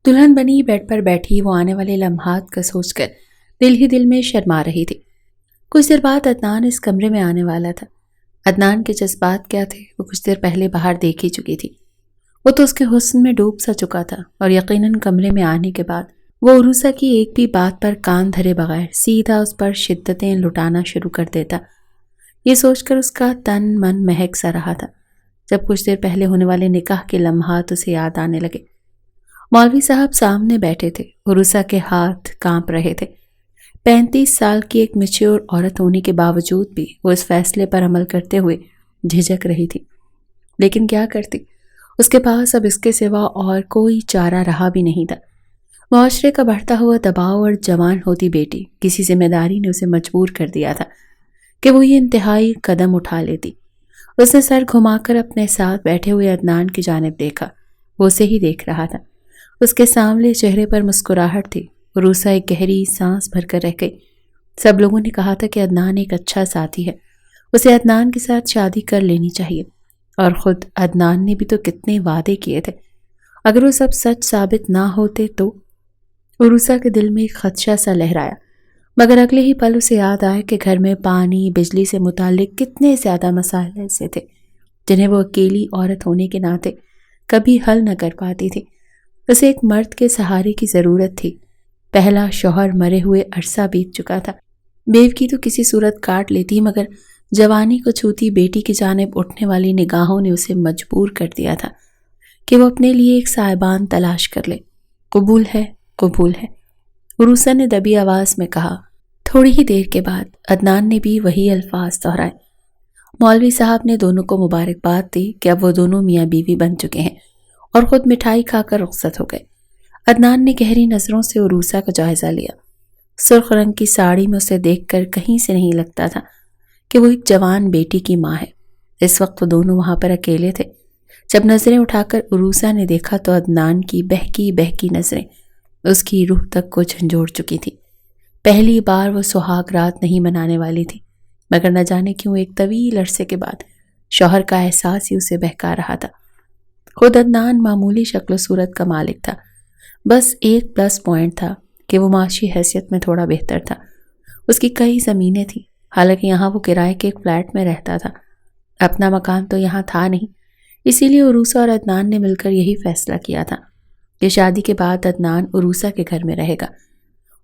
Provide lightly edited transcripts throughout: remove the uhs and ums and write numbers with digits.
دلہن بنی بیڈ پر بیٹھی وہ آنے والے لمحات کا سوچ کر دل ہی دل میں شرما رہی تھی۔ کچھ دیر بعد عدنان اس کمرے میں آنے والا تھا۔ عدنان کے جذبات کیا تھے وہ کچھ دیر پہلے باہر دیکھ ہی چکی تھی۔ وہ تو اس کے حسن میں ڈوب سا چکا تھا اور یقیناً کمرے میں آنے کے بعد وہ عروسہ کی ایک بھی بات پر کان دھرے بغیر سیدھا اس پر شدتیں لٹانا شروع کر دیتا۔ یہ سوچ کر اس کا تن من مہک سا رہا تھا جب کچھ دیر پہلے ہونے والے نکاح کے لمحات اسے یاد آنے لگے۔ مولوی صاحب سامنے بیٹھے تھے، عروسہ کے ہاتھ کانپ رہے تھے۔ 35 سال کی ایک میچور عورت ہونے کے باوجود بھی وہ اس فیصلے پر عمل کرتے ہوئے جھجک رہی تھی، لیکن کیا کرتی؟ اس کے پاس اب اس کے سوا اور کوئی چارہ رہا بھی نہیں تھا۔ معاشرے کا بڑھتا ہوا دباؤ اور جوان ہوتی بیٹی کسی ذمہ داری نے اسے مجبور کر دیا تھا کہ وہ یہ انتہائی قدم اٹھا لیتی۔ اس نے سر گھما کر اپنے ساتھ بیٹھے ہوئے عدنان کی جانب دیکھا۔ وہ اسے ہی دیکھ رہا تھا۔ اس کے سامنے چہرے پر مسکراہٹ تھی۔ عروسہ ایک گہری سانس بھر کر رہ گئی۔ سب لوگوں نے کہا تھا کہ عدنان ایک اچھا ساتھی ہے، اسے عدنان کے ساتھ شادی کر لینی چاہیے، اور خود عدنان نے بھی تو کتنے وعدے کیے تھے۔ اگر وہ سب سچ ثابت نہ ہوتے تو؟ عروسہ کے دل میں ایک خدشہ سا لہرایا، مگر اگلے ہی پل اسے یاد آیا کہ گھر میں پانی بجلی سے متعلق کتنے زیادہ مسائل ایسے تھے جنہیں وہ اکیلی عورت ہونے کے ناطے کبھی حل نہ کر پاتی تھی۔ اسے ایک مرد کے سہارے کی ضرورت تھی۔ پہلا شوہر مرے ہوئے عرصہ بیت چکا تھا۔ بیوی تو کسی صورت کاٹ لیتی، مگر جوانی کو چھوتی بیٹی کی جانب اٹھنے والی نگاہوں نے اسے مجبور کر دیا تھا کہ وہ اپنے لیے ایک سائبان تلاش کر لے۔ قبول ہے، قبول ہے، عروسہ نے دبی آواز میں کہا۔ تھوڑی ہی دیر کے بعد عدنان نے بھی وہی الفاظ دہرائے۔ مولوی صاحب نے دونوں کو مبارکباد دی کہ اب وہ دونوں میاں بیوی بن چکے ہیں، اور خود مٹھائی کھا کر رخصت ہو گئے۔ عدنان نے گہری نظروں سے عروسہ کا جائزہ لیا۔ سرخ رنگ کی ساڑی میں اسے دیکھ کر کہیں سے نہیں لگتا تھا کہ وہ ایک جوان بیٹی کی ماں ہے۔ اس وقت وہ دونوں وہاں پر اکیلے تھے۔ جب نظریں اٹھا کر عروسہ نے دیکھا تو عدنان کی بہکی بہکی نظریں اس کی روح تک کو جھنجھوڑ چکی تھی۔ پہلی بار وہ سہاگ رات نہیں منانے والی تھی، مگر نہ جانے کیوں ایک طویل عرصے کے بعد شوہر کا احساس ہی اسے بہکا رہا تھا۔ خود عدنان معمولی شکل و صورت کا مالک تھا، بس ایک پلس پوائنٹ تھا کہ وہ معاشی حیثیت میں تھوڑا بہتر تھا۔ اس کی کئی زمینیں تھیں، حالانکہ یہاں وہ کرائے کے ایک فلیٹ میں رہتا تھا۔ اپنا مکان تو یہاں تھا نہیں، اسی لیے عروسہ اور عدنان نے مل کر یہی فیصلہ کیا تھا کہ شادی کے بعد عدنان عروسہ کے گھر میں رہے گا۔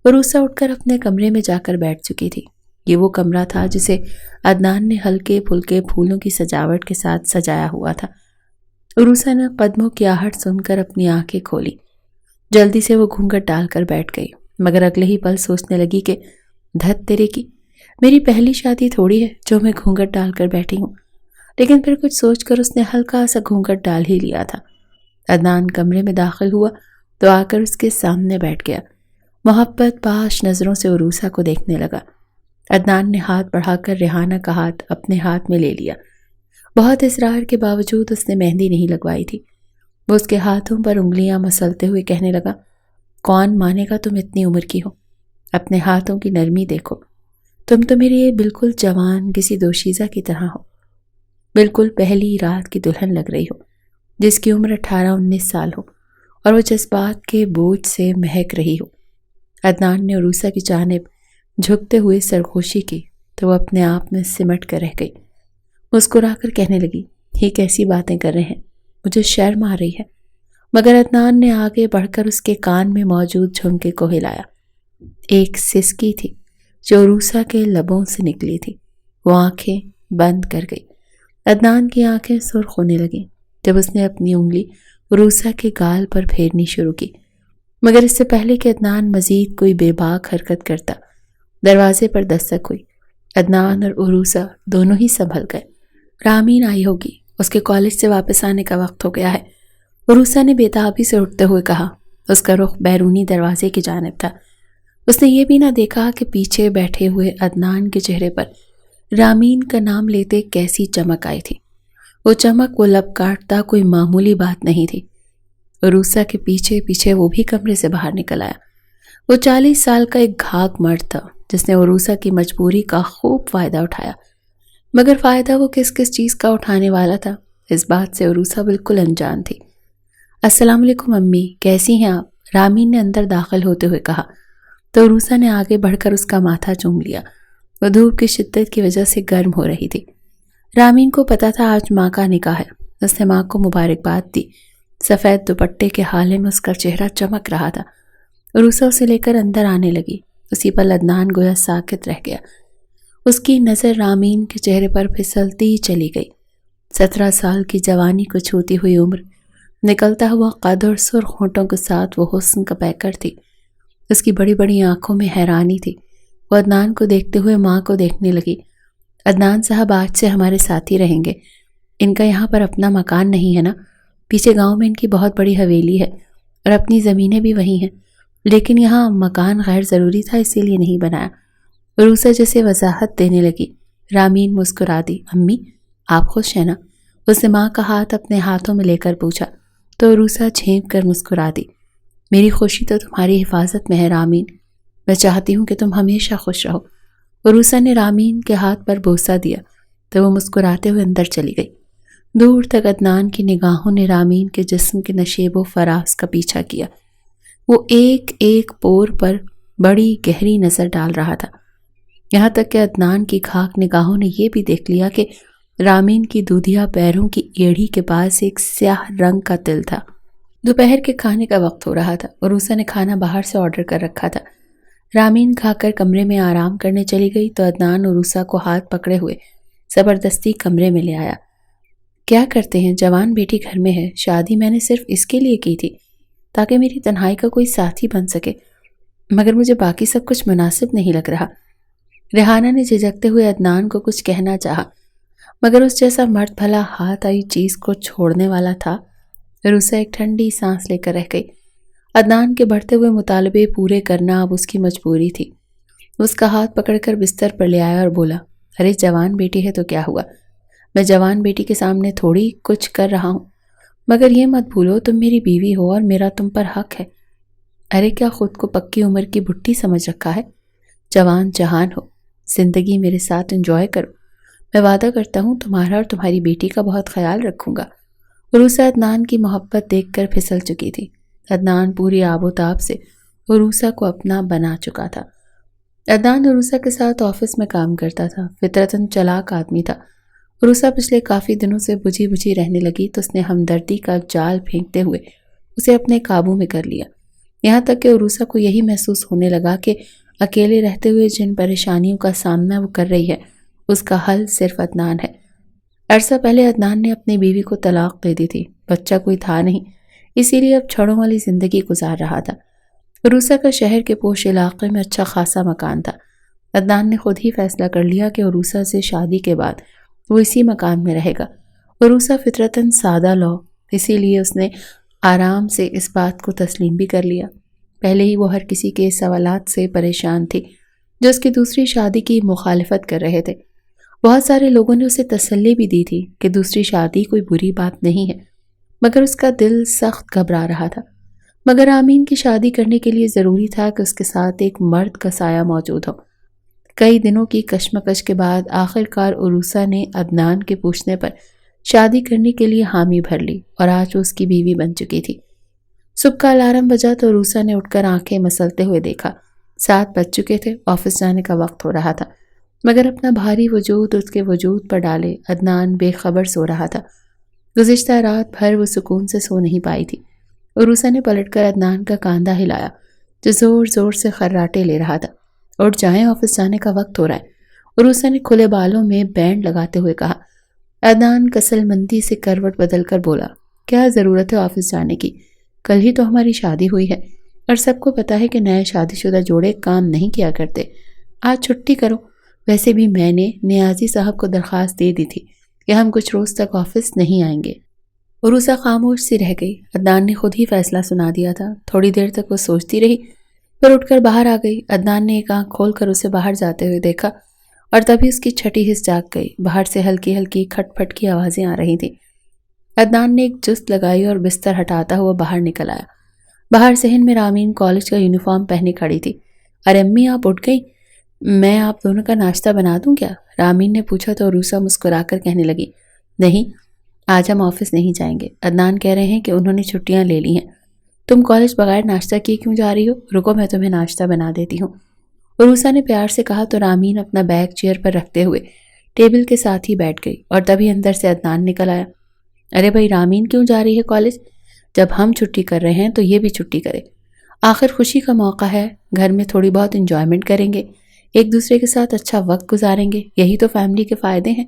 عروسہ اٹھ کر اپنے کمرے میں جا کر بیٹھ چکی تھی۔ یہ وہ کمرہ تھا جسے عدنان نے ہلکے پھلکے پھولوں کی سجاوٹ کے ساتھ سجایا ہوا تھا۔ عروسہ نے قدموں کی آہٹ سن کر اپنی آنکھیں کھولی۔ جلدی سے وہ گھونگھٹ ڈال کر بیٹھ گئی، مگر اگلے ہی پل سوچنے لگی کہ دھت تیرے کی، میری پہلی شادی تھوڑی ہے جو میں گھونگھٹ ڈال کر بیٹھی ہوں۔ لیکن پھر کچھ سوچ کر اس نے ہلکا سا گھونگھٹ ڈال ہی لیا تھا۔ عدنان کمرے میں داخل ہوا تو آ کر اس کے سامنے بیٹھ گیا۔ محبت باش نظروں سے عروسہ کو دیکھنے لگا۔ عدنان نے ہاتھ بڑھا کر ریحانہ کا ہاتھ اپنے ہاتھ میں لے لیا۔ بہت اصرار کے باوجود اس نے مہندی نہیں لگوائی تھی۔ وہ اس کے ہاتھوں پر انگلیاں مسلتے ہوئے کہنے لگا، کون مانے گا تم اتنی عمر کی ہو؟ اپنے ہاتھوں کی نرمی دیکھو، تم تو میری بالکل جوان کسی دوشیزہ کی طرح ہو، بالکل پہلی رات کی دلہن لگ رہی ہو جس کی عمر 18-19 سال ہو اور وہ جذبات کے بوجھ سے مہک رہی ہو۔ عدنان نے عروسہ کی جانب جھکتے ہوئے سرگوشی کی تو وہ اپنے آپ میں سمٹ کر رہ گئی۔ مسکرا کر کہنے لگی، یہ کیسی باتیں کر رہے ہیں، مجھے شرم آ رہی ہے۔ مگر عدنان نے آگے بڑھ کر اس کے کان میں موجود جھمکے کو ہلایا۔ ایک سسکی تھی جو عروسہ کے لبوں سے نکلی تھی۔ وہ آنکھیں بند کر گئی۔ عدنان کی آنکھیں سرخ ہونے لگیں جب اس نے اپنی انگلی عروسہ کے گال پر پھیرنی شروع کی، مگر اس سے پہلے کہ عدنان مزید کوئی بے باک حرکت کرتا، دروازے پر دستک ہوئی۔ عدنان اور عروسہ دونوں ہی سنبھل گئے۔ رامین آئی ہوگی، اس کے کالج سے واپس آنے کا وقت ہو گیا ہے، عروسہ نے بےتابی سے اٹھتے ہوئے کہا۔ اس کا رخ بیرونی دروازے کی جانب تھا۔ اس نے یہ بھی نہ دیکھا کہ پیچھے بیٹھے ہوئے عدنان کے چہرے پر رامین کا نام لیتے کیسی چمک آئی تھی۔ وہ چمک، وہ لب کاٹتا کوئی معمولی بات نہیں تھی۔ عروسہ کے پیچھے پیچھے وہ بھی کمرے سے باہر نکل آیا۔ وہ 40 سال کا ایک گھاگ مرد تھا جس نے عروسہ کی مجبوری کا خوب فائدہ اٹھایا، مگر فائدہ وہ کس کس چیز کا اٹھانے والا تھا اس بات سے عروسہ بالکل انجان تھی۔ السلام علیکم امی، کیسی ہیں آپ؟ رامین نے اندر داخل ہوتے ہوئے کہا تو عروسہ نے آگے بڑھ کر اس کا ماتھا چوم لیا۔ وہ دھوپ کی شدت کی وجہ سے گرم ہو رہی تھی۔ رامین کو پتا تھا آج ماں کا نکاح ہے۔ اس نے ماں کو مبارکباد دی۔ سفید دوپٹے کے حالے میں اس کا چہرہ چمک رہا تھا۔ عروسہ اسے لے کر اندر آنے لگی۔ اسی پل عدنان گویا ساکت رہ گیا۔ اس کی نظر رامین کے چہرے پر پھسلتی ہی چلی گئی۔ 17 سال کی جوانی کو چھوتی ہوئی عمر، نکلتا ہوا قد اور سرخ ہونٹوں کے ساتھ وہ حسن کا پیکر تھی۔ اس کی بڑی بڑی آنکھوں میں حیرانی تھی۔ وہ عدنان کو دیکھتے ہوئے ماں کو دیکھنے لگی۔ عدنان صاحب آج سے ہمارے ساتھ ہی رہیں گے۔ ان کا یہاں پر اپنا مکان نہیں ہے نا؟ پیچھے گاؤں میں ان کی بہت بڑی حویلی ہے اور اپنی زمینیں بھی وہی ہیں، لیکن یہاں مکان غیر ضروری تھا، اسی لیے نہیں بنایا۔ عروسہ جیسے وضاحت دینے لگی۔ رامین مسکرا دی۔ امی آپ خوش ہیں نا؟ اس نے ماں کا ہاتھ اپنے ہاتھوں میں لے کر پوچھا تو عروسہ جھینک کر مسکرا دی۔ میری خوشی تو تمہاری حفاظت میں ہے رامین، میں چاہتی ہوں کہ تم ہمیشہ خوش رہو۔ عروسہ نے رامین کے ہاتھ پر بوسہ دیا تو وہ مسکراتے ہوئے اندر چلی گئی۔ دور تک عدنان کی نگاہوں نے رامین کے جسم کے نشیب و فراز کا پیچھا کیا۔ وہ ایک ایک پور پر بڑی گہری نظر ڈال رہا تھا، یہاں تک کہ عدنان کی کھاک نگاہوں نے یہ بھی دیکھ لیا کہ رامین کی دودھیا پیروں کی ایڑھی کے پاس ایک سیاہ رنگ کا تل تھا۔ دوپہر کے کھانے کا وقت ہو رہا تھا۔ عروسہ نے کھانا باہر سے آرڈر کر رکھا تھا۔ رامین کھا کر کمرے میں آرام کرنے چلی گئی تو عدنان عروسہ کو ہاتھ پکڑے ہوئے زبردستی کمرے میں لے آیا۔ کیا کرتے ہیں، جوان بیٹی گھر میں ہے، شادی میں نے صرف اس کے لیے کی تھی تاکہ میری تنہائی کا کوئی ساتھی بن سکے، مگر مجھے باقی سب کچھ مناسب نہیں لگ رہا۔ ریحانہ نے جھجکتے ہوئے عدنان کو کچھ کہنا چاہا، مگر اس جیسا مرد بھلا ہاتھ آئی چیز کو چھوڑنے والا تھا۔ عروسہ ایک ٹھنڈی سانس لے کر رہ گئی۔ عدنان کے بڑھتے ہوئے مطالبے پورے کرنا اب اس کی مجبوری تھی۔ اس کا ہاتھ پکڑ کر بستر پر لے آیا اور بولا، ارے جوان بیٹی ہے تو کیا ہوا، میں جوان بیٹی کے سامنے تھوڑی کچھ کر رہا ہوں، مگر یہ مت بھولو تم میری بیوی ہو اور میرا تم پر حق ہے۔ ارے کیا خود کو پکی عمر کی بھٹی سمجھ رکھا ہے؟ جوان جہان ہو، زندگی میرے ساتھ انجوائے کرو، میں وعدہ کرتا ہوں تمہارا اور تمہاری بیٹی کا بہت خیال رکھوں گا۔ عروسہ عدنان کی محبت دیکھ کر پھسل چکی تھی۔ عدنان پوری آب و تاب سے عروسہ کو اپنا بنا چکا تھا۔ عدنان عروسہ کے ساتھ آفس میں کام کرتا تھا، فطرتاً چلاک آدمی تھا۔ عروسہ پچھلے کافی دنوں سے بجھی بجھی رہنے لگی تو اس نے ہمدردی کا جال پھینکتے ہوئے اسے اپنے قابو میں کر لیا، یہاں تک کہ عروسہ کو یہی محسوس ہونے لگا کہ اکیلے رہتے ہوئے جن پریشانیوں کا سامنا وہ کر رہی ہے اس کا حل صرف عدنان ہے۔ عرصہ پہلے عدنان نے اپنی بیوی کو طلاق دے دی تھی، بچہ کوئی تھا نہیں، اسی لیے اب چھڑوں والی زندگی گزار رہا تھا۔ عروسہ کا شہر کے پوش علاقے میں اچھا خاصا مکان تھا۔ عدنان نے خود ہی فیصلہ کر لیا کہ عروسہ سے شادی کے بعد وہ اسی مکان میں رہے گا۔ عروسہ فطرتاً سادہ لو، اسی لیے اس نے آرام سے اس بات کو تسلیم بھی کر لیا۔ پہلے ہی وہ ہر کسی کے سوالات سے پریشان تھی جو اس کی دوسری شادی کی مخالفت کر رہے تھے۔ بہت سارے لوگوں نے اسے تسلی بھی دی تھی کہ دوسری شادی کوئی بری بات نہیں ہے، مگر اس کا دل سخت گھبرا رہا تھا۔ مگر آمین کی شادی کرنے کے لیے ضروری تھا کہ اس کے ساتھ ایک مرد کا سایہ موجود ہو۔ کئی دنوں کی کشمکش کے بعد آخر کار عروسہ نے عدنان کے پوچھنے پر شادی کرنے کے لیے حامی بھر لی اور آج وہ اس کی بیوی بن چکی تھی۔ صبح کا الارم بجا تو عروسہ نے اٹھ کر آنکھیں مسلتے ہوئے دیکھا۔ 7 بج چکے تھے، آفس جانے کا وقت ہو رہا تھا، مگر اپنا بھاری وجود اس کے وجود پر ڈالے عدنان بے خبر سو رہا تھا۔ گزشتہ رات بھر وہ سکون سے سو نہیں پائی تھی۔ عروسہ نے پلٹ کر عدنان کا کاندھا ہلایا جو زور زور سے خراٹے لے رہا تھا۔ اٹھ جائیں، آفس جانے کا وقت ہو رہا ہے، عروسہ نے کھلے بالوں میں بینڈ لگاتے ہوئے کہا۔ عدنان کسل مندی سے کروٹ بدل کر بولا، کیا ضرورت ہے آفس جانے کی، کل ہی تو ہماری شادی ہوئی ہے اور سب کو پتا ہے کہ نئے شادی شدہ جوڑے کام نہیں کیا کرتے، آج چھٹی کرو۔ ویسے بھی میں نے نیازی صاحب کو درخواست دے دی تھی کہ ہم کچھ روز تک آفس نہیں آئیں گے۔ عروسہ خاموش سی رہ گئی۔ عدنان نے خود ہی فیصلہ سنا دیا تھا۔ تھوڑی دیر تک وہ سوچتی رہی، پھر اٹھ کر باہر آ گئی۔ عدنان نے ایک آنکھ کھول کر اسے باہر جاتے ہوئے دیکھا اور تبھی اس کی چھٹی حس جاگ گئی۔ باہر سے ہلکی ہلکی کھٹ پھٹ کی آوازیں آ رہی تھیں۔ عدنان نے ایک جست لگائی اور بستر ہٹاتا ہوا باہر نکل آیا۔ باہر صحن میں رامین کالج کا یونیفارم پہنے کھڑی تھی۔ ارے امی آپ اٹھ گئی، میں آپ دونوں کا ناشتہ بنا دوں کیا؟ رامین نے پوچھا تو عروسہ مسکرا کر کہنے لگی، نہیں آج ہم آفس نہیں جائیں گے، عدنان کہہ رہے ہیں کہ انہوں نے چھٹیاں لے لی ہیں۔ تم کالج بغیر ناشتہ کیے کیوں جا رہی ہو؟ رکو میں تمہیں ناشتہ بنا دیتی ہوں، عروسا نے پیار سے کہا تو رامین اپنا بیگ چیئر پر رکھتے ہوئے ٹیبل کے ساتھ ہی بیٹھ گئی اور تبھی اندر سے عدنان نکل آیا۔ ارے بھائی رامین کیوں جا رہی ہے کالج؟ جب ہم چھٹی کر رہے ہیں تو یہ بھی چھٹی کرے، آخر خوشی کا موقع ہے، گھر میں تھوڑی بہت انجوائمنٹ کریں گے، ایک دوسرے کے ساتھ اچھا وقت گزاریں گے، یہی تو فیملی کے فائدے ہیں۔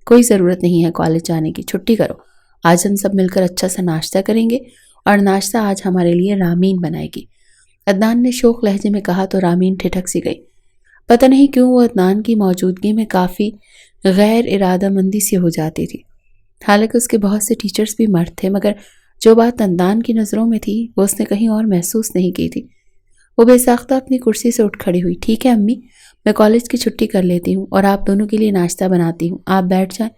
کوئی ضرورت نہیں ہے کالج جانے کی، چھٹی کرو، آج ہم سب مل کر اچھا سا ناشتہ کریں گے اور ناشتہ آج ہمارے لیے رامین بنائے گی، عدنان نے شوق لہجے میں کہا تو رامین ٹھٹک سی گئی۔ پتہ نہیں کیوں وہ عدنان کی موجودگی میں کافی غیر ارادہ مندی سے ہو جاتی تھی، حالانکہ اس کے بہت سے ٹیچرز بھی مرد تھے، مگر جو بات عدنان کی نظروں میں تھی وہ اس نے کہیں اور محسوس نہیں کی تھی۔ وہ بے ساختہ اپنی کرسی سے اٹھ کھڑی ہوئی۔ ٹھیک ہے امی، میں کالج کی چھٹی کر لیتی ہوں اور آپ دونوں کے لیے ناشتہ بناتی ہوں، آپ بیٹھ جائیں۔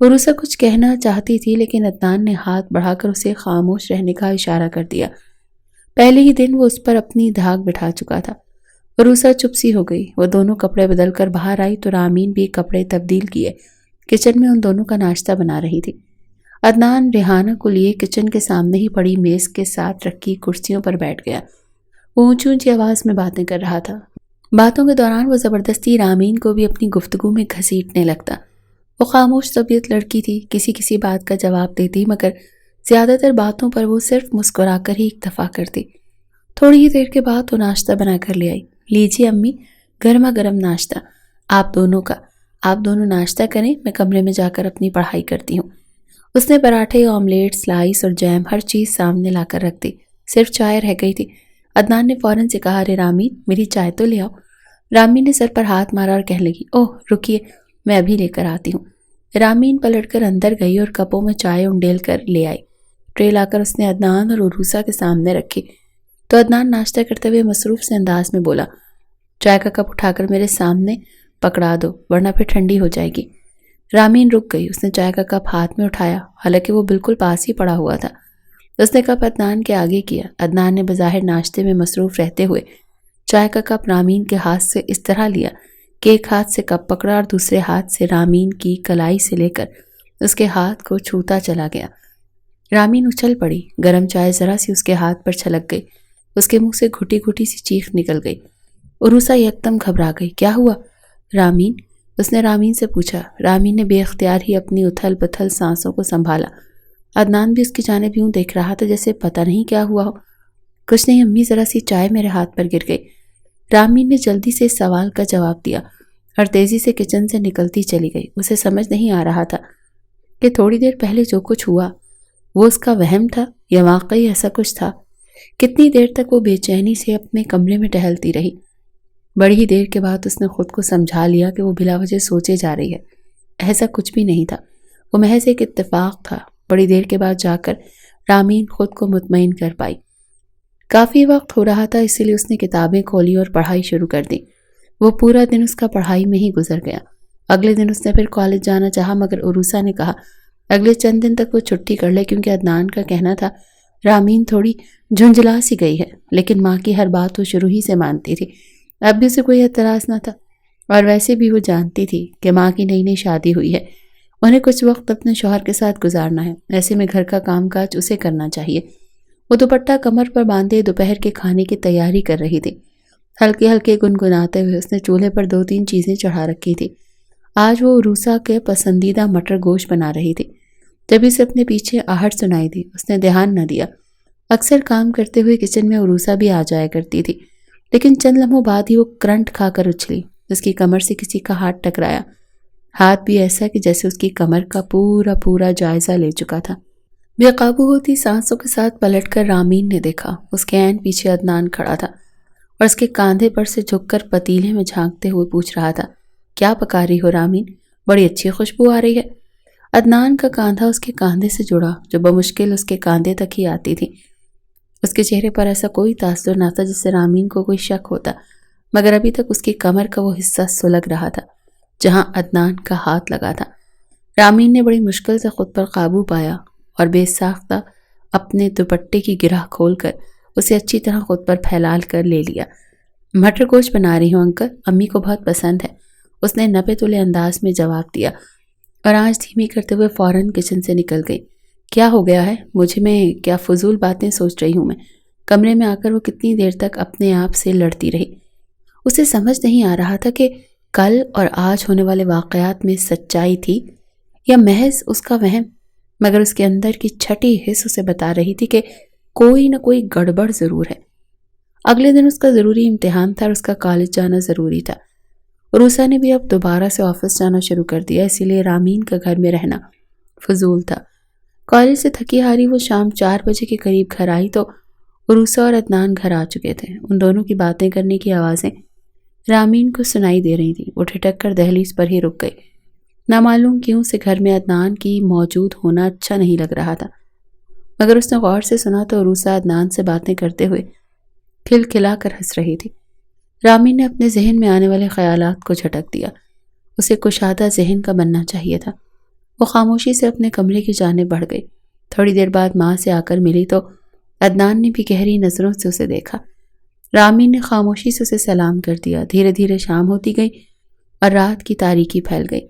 عروسا کچھ کہنا چاہتی تھی لیکن عدنان نے ہاتھ بڑھا کر اسے خاموش رہنے کا اشارہ کر دیا۔ پہلے ہی دن وہ اس پر اپنی دھاک بٹھا چکا تھا۔ عروسا چپ سی ہو گئی۔ وہ دونوں کپڑے بدل کر باہر آئی تو رامین بھی کپڑے تبدیل کیے کچن میں ان دونوں کا ناشتہ بنا رہی تھی۔ عدنان ریحانہ کو لیے کچن کے سامنے ہی پڑی میز کے ساتھ رکھی کرسیوں پر بیٹھ گیا۔ وہ اونچی اونچی آواز میں باتیں کر رہا تھا۔ باتوں کے دوران وہ زبردستی رامین کو بھی اپنی گفتگو میں گھسیٹنے لگتا۔ وہ خاموش طبیعت لڑکی تھی، کسی بات کا جواب دیتی مگر زیادہ تر باتوں پر وہ صرف مسکرا کر ہی اکتفا کرتی۔ تھوڑی ہی دیر کے بعد وہ ناشتہ بنا کر لے آئی۔ لیجیے امی، گرما گرم ناشتہ آپ دونوں ناشتہ کریں، میں کمرے میں جا کر اپنی پڑھائی کرتی ہوں۔ اس نے پراٹھے، آملیٹ، سلائس اور جیم ہر چیز سامنے لا کر رکھ دی، صرف چائے رہ گئی تھی۔ عدنان نے فوراً سے کہا، ارے رامین میری چائے تو لے آؤ۔ رامین نے سر پر ہاتھ مارا اور کہنے لگی، اوہ رکیے میں ابھی لے کر آتی ہوں۔ رامین پلٹ کر اندر گئی اور کپوں میں چائے انڈیل کر لے آئی۔ ٹرے لا کر اس نے عدنان اور عروسا کے سامنے رکھی تو عدنان ناشتہ کرتے ہوئے مصروف سے انداز میں بولا، چائے کا کپ اٹھا کر میرے سامنے پکڑا دو ورنہ پھر ٹھنڈی ہو جائے گی۔ رامین رک گئی۔ اس نے چائے کا کپ ہاتھ میں اٹھایا، حالانکہ وہ بالکل پاس ہی پڑا ہوا تھا۔ اس نے کپ عدنان کے آگے کیا۔ عدنان نے بظاہر ناشتے میں مصروف رہتے ہوئے چائے کا کپ رامین کے ہاتھ سے اس طرح لیا کہ ایک ہاتھ سے کپ پکڑا اور دوسرے ہاتھ سے رامین کی کلائی سے لے کر اس کے ہاتھ کو چھوتا چلا گیا۔ رامین اچھل پڑی، گرم چائے ذرا سی اس کے ہاتھ پر چھلک گئی، اس کے منہ سے گھٹی گھٹی سی چیخ نکل گئی۔ عروسا یکدم گھبرا گئی۔ کیا ہوا رامین؟ اس نے رامین سے پوچھا۔ رامین نے بے اختیار ہی اپنی اتھل پتھل سانسوں کو سنبھالا۔ عدنان بھی اس کی جانب یوں دیکھ رہا تھا جیسے پتہ نہیں کیا ہوا ہو۔ کچھ نہیں امی، ذرا سی چائے میرے ہاتھ پر گر گئی۔ رامین نے جلدی سے اس سوال کا جواب دیا اور تیزی سے کچن سے نکلتی چلی گئی۔ اسے سمجھ نہیں آ رہا تھا کہ تھوڑی دیر پہلے جو کچھ ہوا وہ اس کا وہم تھا یا واقعی ایسا کچھ تھا۔ کتنی دیر تک وہ بے چینی سے اپنے کمرے میں ٹہلتی رہی۔ بڑی ہی دیر کے بعد اس نے خود کو سمجھا لیا کہ وہ بلا وجہ سوچے جا رہی ہے۔ ایسا کچھ بھی نہیں تھا، وہ محض ایک اتفاق تھا۔ بڑی دیر کے بعد جا کر رامین خود کو مطمئن کر پائی۔ کافی وقت ہو رہا تھا، اسی لیے اس نے کتابیں کھولی اور پڑھائی شروع کر دی۔ وہ پورا دن اس کا پڑھائی میں ہی گزر گیا۔ اگلے دن اس نے پھر کالج جانا چاہا مگر عروسا نے کہا اگلے چند دن تک وہ چھٹی کر لے، کیونکہ عدنان کا کہنا تھا رامین تھوڑی جھنجھلا سی گئی ہے، لیکن ماں کی ہر بات وہ شروع ہی سے مانتی تھی۔ اب بھی اسے کوئی اعتراض نہ تھا، اور ویسے بھی وہ جانتی تھی کہ ماں کی نئی شادی ہوئی ہے، انہیں کچھ وقت اپنے شوہر کے ساتھ گزارنا ہے، ایسے میں گھر کا کام کاج اسے کرنا چاہیے۔ وہ دوپٹہ کمر پر باندھے دوپہر کے کھانے کی تیاری کر رہی تھی۔ ہلکے ہلکے گنگناتے ہوئے اس نے چولہے پر 2-3 چیزیں چڑھا رکھی تھی۔ آج وہ عروسا کے پسندیدہ مٹر گوشت بنا رہی تھی۔ جب اسے اپنے پیچھے آہٹ سنائی دی، اس نے دھیان نہ دیا۔ اکثر کام کرتے ہوئے کچن میں عروسا بھی آ جایا کرتی تھی، لیکن چند لمحوں بعد ہی وہ کرنٹ کھا کر اچھلی۔ اس کی کمر سے کسی کا ہاتھ ٹکرایا، ہاتھ بھی ایسا کہ جیسے اس کی کمر کا پورا جائزہ لے چکا تھا۔ بے قابو ہوتی سانسوں کے ساتھ پلٹ کر رامین نے دیکھا، اس کے عین پیچھے عدنان کھڑا تھا اور اس کے کاندھے پر سے جھک کر پتیلے میں جھانکتے ہوئے پوچھ رہا تھا، کیا پکا رہی ہو رامین؟ بڑی اچھی خوشبو آ رہی ہے۔ عدنان کا کاندھا اس کے کاندھے سے جڑا جو بمشکل اس کے کاندھے تک ہی آتی تھی۔ اس کے چہرے پر ایسا کوئی تاثر نہ تھا جس سے رامین کو کوئی شک ہوتا، مگر ابھی تک اس کی کمر کا وہ حصہ سلگ رہا تھا جہاں عدنان کا ہاتھ لگا تھا۔ رامین نے بڑی مشکل سے خود پر قابو پایا اور بے ساختہ اپنے دوپٹے کی گرہ کھول کر اسے اچھی طرح خود پر پھیلال کر لے لیا۔ مٹر گوشت بنا رہی ہوں انکل، امی کو بہت پسند ہے، اس نے نپے تلے انداز میں جواب دیا اور آنچ دھیمی کرتے ہوئے فوراً کچن سے نکل گئی۔ کیا ہو گیا ہے؟ مجھے میں کیا فضول باتیں سوچ رہی ہوں میں؟ کمرے میں آ کر وہ کتنی دیر تک اپنے آپ سے لڑتی رہی۔ اسے سمجھ نہیں آ رہا تھا کہ کل اور آج ہونے والے واقعات میں سچائی تھی یا محض اس کا وہم، مگر اس کے اندر کی چھٹی حس اسے بتا رہی تھی کہ کوئی نہ کوئی گڑبڑ ضرور ہے۔ اگلے دن اس کا ضروری امتحان تھا اور اس کا کالج جانا ضروری تھا۔ عروسہ نے بھی اب دوبارہ سے آفس جانا شروع کر دیا، اسی لیے رامین کا گھر میں رہنا فضول تھا۔ کالج سے تھکی ہاری وہ شام 4 بجے کے قریب گھر آئی تو عروسہ اور عدنان گھر آ چکے تھے۔ ان دونوں کی باتیں کرنے کی آوازیں رامین کو سنائی دے رہی تھیں۔ وہ ٹھٹک کر دہلیز پر ہی رک گئی۔ نامعلوم کیوں سے گھر میں عدنان کی موجود ہونا اچھا نہیں لگ رہا تھا، مگر اس نے غور سے سنا تو عروسہ عدنان سے باتیں کرتے ہوئے کھلکھلا کر ہنس رہی تھی۔ رامین نے اپنے ذہن میں آنے والے خیالات کو جھٹک دیا۔ اسے کشادہ ذہن کا بننا چاہیے تھا۔ وہ خاموشی سے اپنے کمرے کی جانب بڑھ گئی۔ تھوڑی دیر بعد ماں سے آ کر ملی تو عدنان نے بھی گہری نظروں سے اسے دیکھا۔ رامین نے خاموشی سے اسے سلام کر دیا۔ دھیرے دھیرے شام ہوتی گئی اور رات کی تاریکی پھیل گئی۔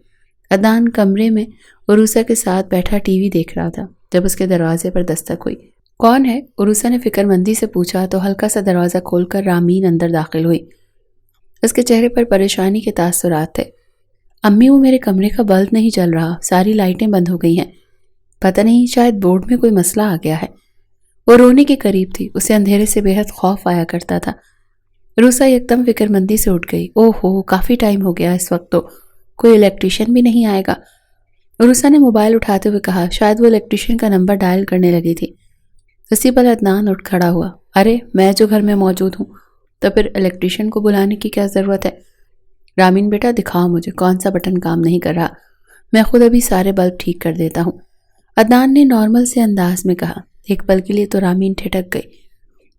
عدنان کمرے میں عروسہ کے ساتھ بیٹھا ٹی وی دیکھ رہا تھا جب اس کے دروازے پر دستک ہوئی۔ کون ہے؟ عروسہ نے فکر مندی سے پوچھا تو ہلکا سا دروازہ کھول کر رامین اندر داخل ہوئی۔ اس کے چہرے پر پریشانی کے تاثرات تھے۔ امی، وہ میرے کمرے کا بلب نہیں جل رہا، ساری لائٹیں بند ہو گئی ہیں، پتہ نہیں شاید بورڈ میں کوئی مسئلہ آ گیا ہے۔ وہ رونے کے قریب تھی، اسے اندھیرے سے بے حد خوف آیا کرتا تھا۔ عروسہ یکدم فکر مندی سے اٹھ گئی۔ اوہ ہو، کافی ٹائم ہو گیا، اس وقت تو کوئی الیکٹریشین بھی نہیں آئے گا۔ عروسہ نے موبائل اٹھاتے ہوئے کہا۔ شاید وہ الیکٹریشین کا نمبر ڈائل کرنے لگی تھی۔ اسی پر عدنان اٹھ کھڑا ہوا۔ ارے، میں جو گھر میں موجود ہوں تو پھر الیکٹریشین کو بلانے کی کیا ضرورت ہے؟ رامین بیٹا، دکھاؤ مجھے کون سا بٹن کام نہیں کر رہا، میں خود ابھی سارے بلب ٹھیک کر دیتا ہوں، عدنان نے نارمل سے انداز میں کہا۔ ایک پل کے لیے تو رامین ٹھٹک گئی،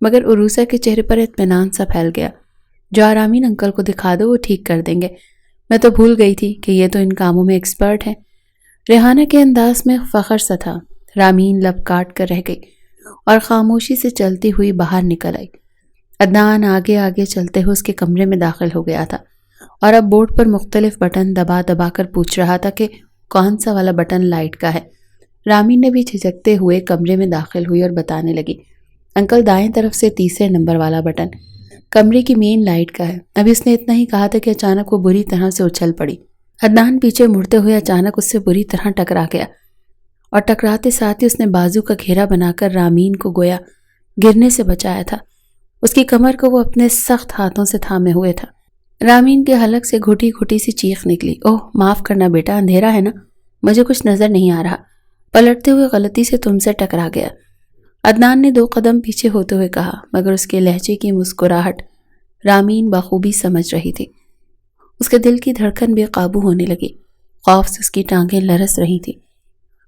مگر عروسہ کے چہرے پر اطمینان سا پھیل گیا۔ جا رامین، انکل کو دکھا دو، وہ ٹھیک کر دیں گے، میں تو بھول گئی تھی کہ یہ تو ان کاموں میں ایکسپرٹ ہیں۔ ریحانہ کے انداز میں فخر سا تھا۔ رامین لب کاٹ کر رہ گئی اور خاموشی سے چلتی ہوئی باہر نکل آئی۔ عدنان آگے آگے چلتے ہوئے اس کے کمرے میں داخل ہو گیا تھا اور اب بورڈ پر مختلف بٹن دبا دبا کر پوچھ رہا تھا کہ کون سا والا بٹن لائٹ کا ہے۔ رامین نے بھی جھجکتے ہوئے کمرے میں داخل ہوئی اور بتانے لگی، انکل دائیں طرف سے 3 نمبر والا بٹن کمرے کی مین لائٹ کا ہے۔ ابھی اس نے اتنا ہی کہا تھا کہ اچانک وہ بری طرح سے اچھل پڑی۔ عدنان پیچھے مڑتے ہوئے اچانک اس سے بری طرح ٹکرا گیا اور ٹکراتے ساتھ ہی اس نے بازو کا گھیرا بنا کر رامین کو گویا گرنے سے بچایا تھا۔ اس کی کمر کو وہ اپنے سخت ہاتھوں سے تھامے ہوئے تھا۔ رامین کے حلق سے گھٹی گھٹی سی چیخ نکلی۔ اوہ، معاف کرنا بیٹا، اندھیرا ہے نا، مجھے کچھ نظر نہیں آ رہا، پلٹتے ہوئے غلطی سے تم سے ٹکرا گیا۔ عدنان نے 2 قدم پیچھے ہوتے ہوئے کہا، مگر اس کے لہجے کی مسکراہٹ رامین بخوبی سمجھ رہی تھی۔ اس کے دل کی دھڑکن بے قابو ہونے لگی، خوف سے اس کی ٹانگیں لرز رہی تھی۔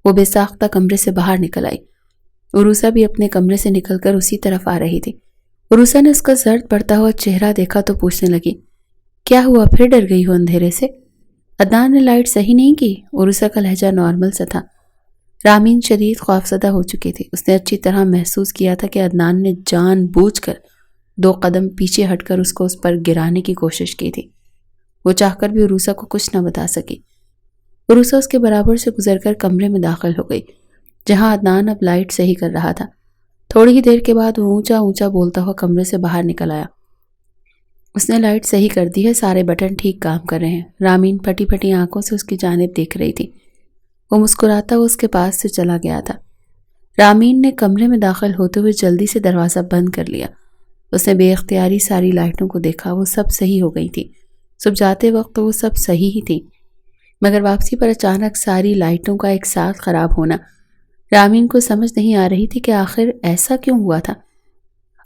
وہ بے ساختہ کمرے سے باہر نکل آئی۔ عروسہ بھی اپنے کمرے سے نکل کر اسی طرف آ رہی تھی۔ عروسہ نے اس کا زرد پڑتا ہوا چہرہ دیکھا تو پوچھنے لگی، کیا ہوا، پھر ڈر گئی ہو اندھیرے سے؟ عدنان نے لائٹ صحیح نہیں کی؟ عروسہ کا لہجہ نارمل سا تھا۔ رامین شدید خوفزدہ ہو چکی تھی۔ اس نے اچھی طرح محسوس کیا تھا کہ عدنان نے جان بوجھ کر 2 قدم پیچھے ہٹ کر اس کو اس پر گرانے کی کوشش کی تھی۔ وہ چاہ کر بھی عروسہ کو کچھ نہ بتا سکی۔ عروسہ اس کے برابر سے گزر کر کمرے میں داخل ہو گئی جہاں عدنان اب لائٹ صحیح کر رہا تھا۔ تھوڑی ہی دیر کے بعد وہ اونچا اونچا بولتا ہوا کمرے سے باہر نکل آیا۔ اس نے لائٹ صحیح کر دی ہے، سارے بٹن ٹھیک کام کر رہے ہیں۔ رامین پھٹی پھٹی آنکھوں سے اس کی جانب دیکھ رہی تھی۔ وہ مسکراتا ہوا اس کے پاس سے چلا گیا تھا۔ رامین نے کمرے میں داخل ہوتے ہوئے جلدی سے دروازہ بند کر لیا۔ اس نے بے اختیاری ساری لائٹوں کو دیکھا، وہ سب صحیح ہو گئی تھی۔ صبح جاتے وقت وہ سب صحیح ہی تھی، مگر واپسی پر اچانک ساری لائٹوں کا ایک ساتھ خراب ہونا رامین کو سمجھ نہیں آ رہی تھی کہ آخر ایسا کیوں ہوا تھا۔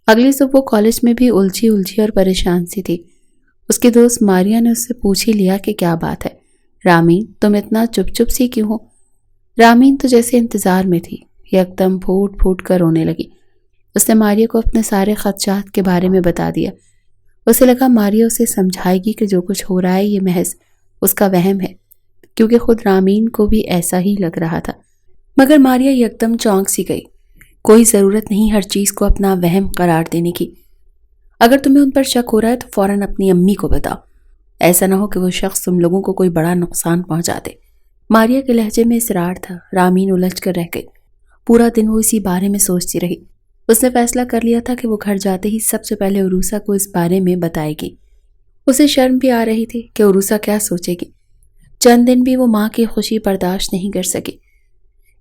اگلی صبح وہ کالج میں بھی الجھی اور پریشان سی تھی۔ اس کی دوست ماریا نے اس سے پوچھ ہی لیا کہ کیا بات ہے، رامین تم اتنا چپ سی کیوں ہو؟ رامین تو جیسے انتظار میں تھی، یکدم پھوٹ پھوٹ کر رونے لگی۔ اس نے ماریا کو اپنے سارے خدشات کے بارے میں بتا دیا۔ اسے لگا ماریا اسے سمجھائے گی کہ جو کچھ ہو رہا ہے یہ محض اس کا وہم ہے، کیونکہ خود رامین کو بھی ایسا ہی لگ رہا تھا۔ مگر ماریا یکدم چونک سی گئی۔ کوئی ضرورت نہیں ہر چیز کو اپنا وہم قرار دینے کی۔ اگر تمہیں ان پر شک ہو رہا ہے تو فوراً اپنی امی کو بتاؤ، ایسا نہ ہو کہ وہ شخص تم لوگوں کو کوئی بڑا نقصان پہنچا دے۔ ماریا کے لہجے میں اصرار تھا۔ رامین الجھ کر رہ گئی۔ پورا دن وہ اسی بارے میں سوچتی رہی۔ اس نے فیصلہ کر لیا تھا کہ وہ گھر جاتے ہی سب سے پہلے عروسہ کو اس بارے میں بتائے گی۔ اسے شرم بھی آ رہی تھی کہ عروسہ کیا سوچے گی۔ چند دن بھی وہ ماں کی خوشی برداشت نہیں کر سکی۔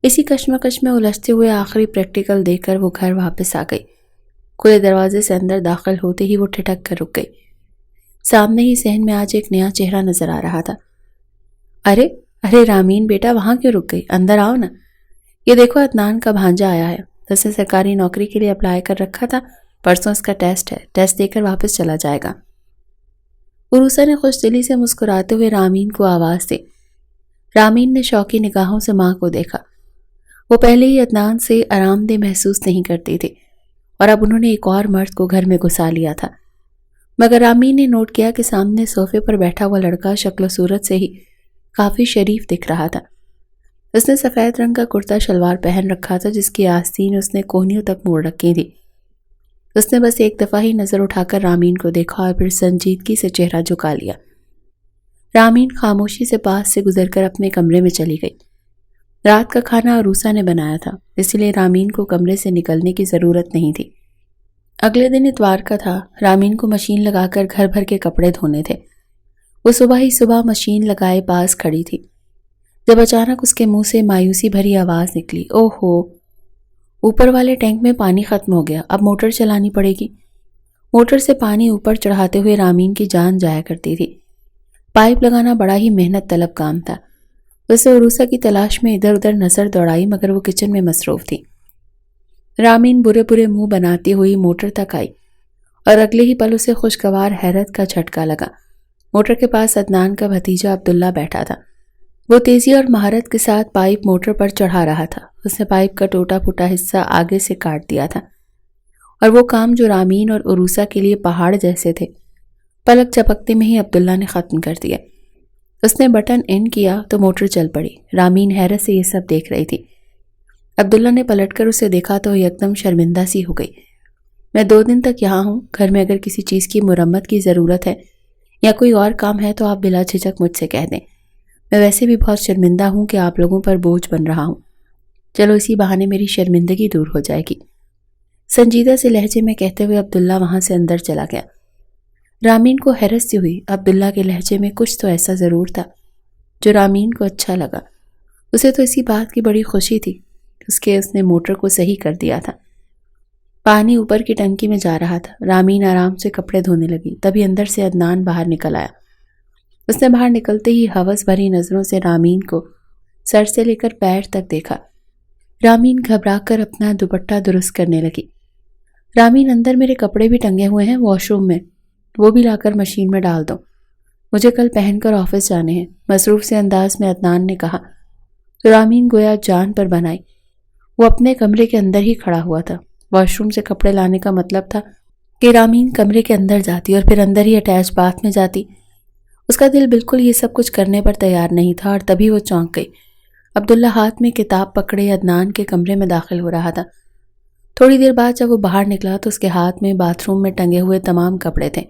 اسی کشمکش میں الجھتے ہوئے آخری پریکٹیکل دیکھ کر وہ گھر واپس آ گئی۔ کھلے دروازے سے اندر داخل ہوتے ہی وہ ٹھٹک کر رک گئی۔ سامنے ہی صحن میں آج ایک نیا چہرہ نظر آ رہا تھا۔ ارے رامین بیٹا، وہاں کیوں رک گئی؟ اندر آؤ نا۔ یہ دیکھو، عدنان کا بھانجا آیا ہے۔ اس نے سرکاری نوکری کے لیے اپلائی کر رکھا تھا، پرسوں اس کا ٹیسٹ ہے، ٹیسٹ دے کر واپس چلا جائے گا۔ عروسہ نے خوش دلی سے مسکراتے ہوئے رامین کو آواز دی۔ رامین نے شوقی نگاہوں سے ماں کو دیکھا۔ وہ پہلے ہی عدنان سے آرام دہ محسوس نہیں کرتی تھی، اور اب انہوں نے ایک اور مرد کو گھر میں گھسا لیا تھا۔ مگر رامین نے نوٹ کیا کہ سامنے صوفے پر بیٹھا ہوا لڑکا شکل و صورت سے ہی کافی شریف دکھ رہا تھا۔ اس نے سفید رنگ کا کرتا شلوار پہن رکھا تھا، جس کی آستین اس نے کونیوں تک موڑ رکھی تھی۔ اس نے بس ایک دفعہ ہی نظر اٹھا کر رامین کو دیکھا اور پھر سنجیدگی سے چہرہ جھکا لیا۔ رامین خاموشی سے پاس سے گزر کر اپنے کمرے میں چلی گئی۔ رات کا کھانا عروسہ نے بنایا تھا، اس لیے رامین کو کمرے سے نکلنے کی ضرورت نہیں تھی۔ اگلے دن اتوار کا تھا۔ رامین کو مشین لگا کر گھر بھر کے کپڑے دھونے تھے۔ وہ صبح ہی صبح مشین لگائے پاس کھڑی تھی، جب اچانک اس کے منہ سے مایوسی بھری آواز نکلی، اوہو، اوپر والے ٹینک میں پانی ختم ہو گیا، اب موٹر چلانی پڑے گی۔ موٹر سے پانی اوپر چڑھاتے ہوئے رامین کی جان جایا کرتی تھی۔ پائپ لگانا بڑا ہی محنت طلب کام تھا۔ اسے عروسہ کی تلاش میں ادھر ادھر نظر دوڑائی، مگر وہ کچن میں مصروف تھی۔ رامین برے برے منہ بناتی ہوئی موٹر تک آئی، اور اگلے ہی پل اسے خوشگوار حیرت کا جھٹکا لگا۔ موٹر کے پاس عدنان کا بھتیجا عبداللہ بیٹھا تھا۔ وہ تیزی اور مہارت کے ساتھ پائپ موٹر پر چڑھا رہا تھا۔ اس نے پائپ کا ٹوٹا پھوٹا حصہ آگے سے کاٹ دیا تھا، اور وہ کام جو رامین اور عروسہ کے لیے پہاڑ جیسے تھے، پلک چپکتے میں ہی عبداللہ نے ختم کر دیا۔ اس نے بٹن ان کیا تو موٹر چل پڑی۔ رامین حیرت سے یہ سب دیکھ رہی تھی۔ عبداللہ نے پلٹ کر اسے دیکھا تو یکدم شرمندہ سی ہو گئی۔ میں 2 دن تک یہاں ہوں، گھر میں اگر کسی چیز کی مرمت کی ضرورت ہے یا کوئی اور کام ہے تو آپ بلا جھجک مجھ سے کہہ دیں۔ میں ویسے بھی بہت شرمندہ ہوں کہ آپ لوگوں پر بوجھ بن رہا ہوں۔ چلو اسی بہانے میری شرمندگی دور ہو جائے گی۔ سنجیدہ سے لہجے میں کہتے ہوئے عبداللہ وہاں سے اندر چلا گیا۔ رامین کو حیرت سی ہوئی۔ عبداللہ کے لہجے میں کچھ تو ایسا ضرور تھا جو رامین کو اچھا لگا۔ اسے تو اسی بات کی بڑی خوشی تھی اس نے موٹر کو صحیح کر دیا تھا۔ پانی اوپر کی ٹنکی میں جا رہا تھا۔ رامین آرام سے کپڑے دھونے لگی، تبھی اندر سے عدنان باہر نکل آیا۔ اس نے باہر نکلتے ہی ہوس بھری نظروں سے رامین کو سر سے لے کر پیر تک دیکھا۔ رامین گھبرا کر اپنا دوپٹہ درست کرنے لگی۔ رامین، اندر میرے کپڑے بھی ٹنگے ہوئے ہیں واش روم میں، وہ بھی لا کر مشین میں ڈال دو، مجھے کل پہن کر آفس جانے ہیں، مصروف سے انداز میں عدنان نے کہا۔ تو رامین گویا جان پر بنائی۔ وہ اپنے کمرے کے اندر ہی کھڑا ہوا تھا۔ واش روم سے کپڑے لانے کا مطلب تھا کہ رامین کمرے کے اندر جاتی اور پھر اندر ہی اٹیچ باتھ میں جاتی۔ اس کا دل بالکل یہ سب کچھ کرنے پر تیار نہیں تھا، اور تبھی وہ چونک گئی۔ عبداللہ ہاتھ میں کتاب پکڑے عدنان کے کمرے میں داخل ہو رہا تھا۔ تھوڑی دیر بعد جب وہ باہر نکلا تو اس کے ہاتھ میں باتھ روم میں ٹنگے ہوئے تمام کپڑے تھے۔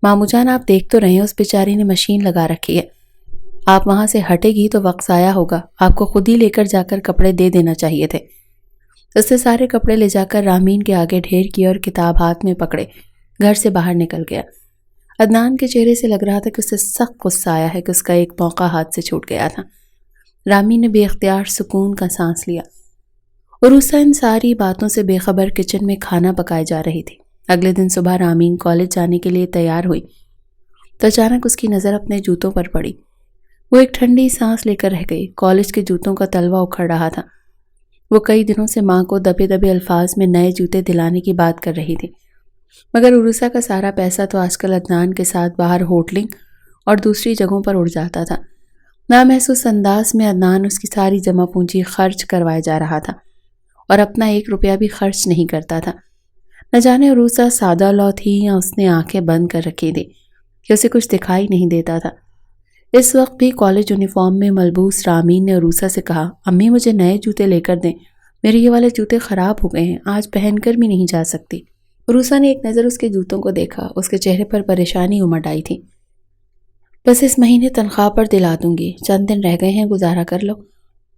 مامو جان، آپ دیکھ تو رہے ہیں اس بیچاری نے مشین لگا رکھی ہے، آپ وہاں سے ہٹے گی تو وقت ضائع ہوگا، آپ کو خود ہی لے کر جا کر کپڑے دے دینا چاہیے تھے۔ اس نے سارے کپڑے لے جا کر رامین کے آگے ڈھیر کیے اور کتاب ہاتھ میں پکڑے گھر سے باہر نکل گیا۔ عدنان کے چہرے سے لگ رہا تھا کہ اسے سخت غصہ آیا ہے کہ اس کا ایک موقع ہاتھ سے چھوٹ گیا تھا۔ رامین نے بے اختیار سکون کا سانس لیا۔ عروسہ ان ساری باتوں سے بے خبر کچن میں کھانا پکائے جا رہی تھی۔ اگلے دن صبح رامین کالج جانے کے لیے تیار ہوئی تو اچانک اس کی نظر اپنے جوتوں پر پڑی۔ وہ ایک ٹھنڈی سانس لے کر رہ گئی۔ کالج کے جوتوں کا تلوا اکھڑ رہا تھا۔ وہ کئی دنوں سے ماں کو دبے دبے الفاظ میں نئے جوتے دلانے کی بات کر رہی تھی، مگر عروسہ کا سارا پیسہ تو آج کل عدنان کے ساتھ باہر ہوٹلنگ اور دوسری جگہوں پر اڑ جاتا تھا۔ نامحسوس انداز میں عدنان اس کی ساری جمع پونجی خرچ کروائے جا رہا تھا اور اپنا 1 روپیہ بھی خرچ نہیں کرتا تھا۔ نہ جانے عروسہ سادہ لو تھی یا اس نے آنکھیں بند کر رکھی تھی کہ اسے کچھ دکھائی نہیں دیتا تھا۔ اس وقت بھی کالج یونیفارم میں ملبوس رامین نے عروسہ سے کہا، امی مجھے نئے جوتے لے کر دیں، میرے یہ والے جوتے خراب ہو گئے ہیں، آج پہن کر بھی نہیں جا سکتی۔ عروسہ نے ایک نظر اس کے جوتوں کو دیکھا، اس کے چہرے پر پریشانی امڈ آئی تھی۔ بس اس مہینے تنخواہ پر دلا دوں گی، چند دن رہ گئے ہیں، گزارا کر لو۔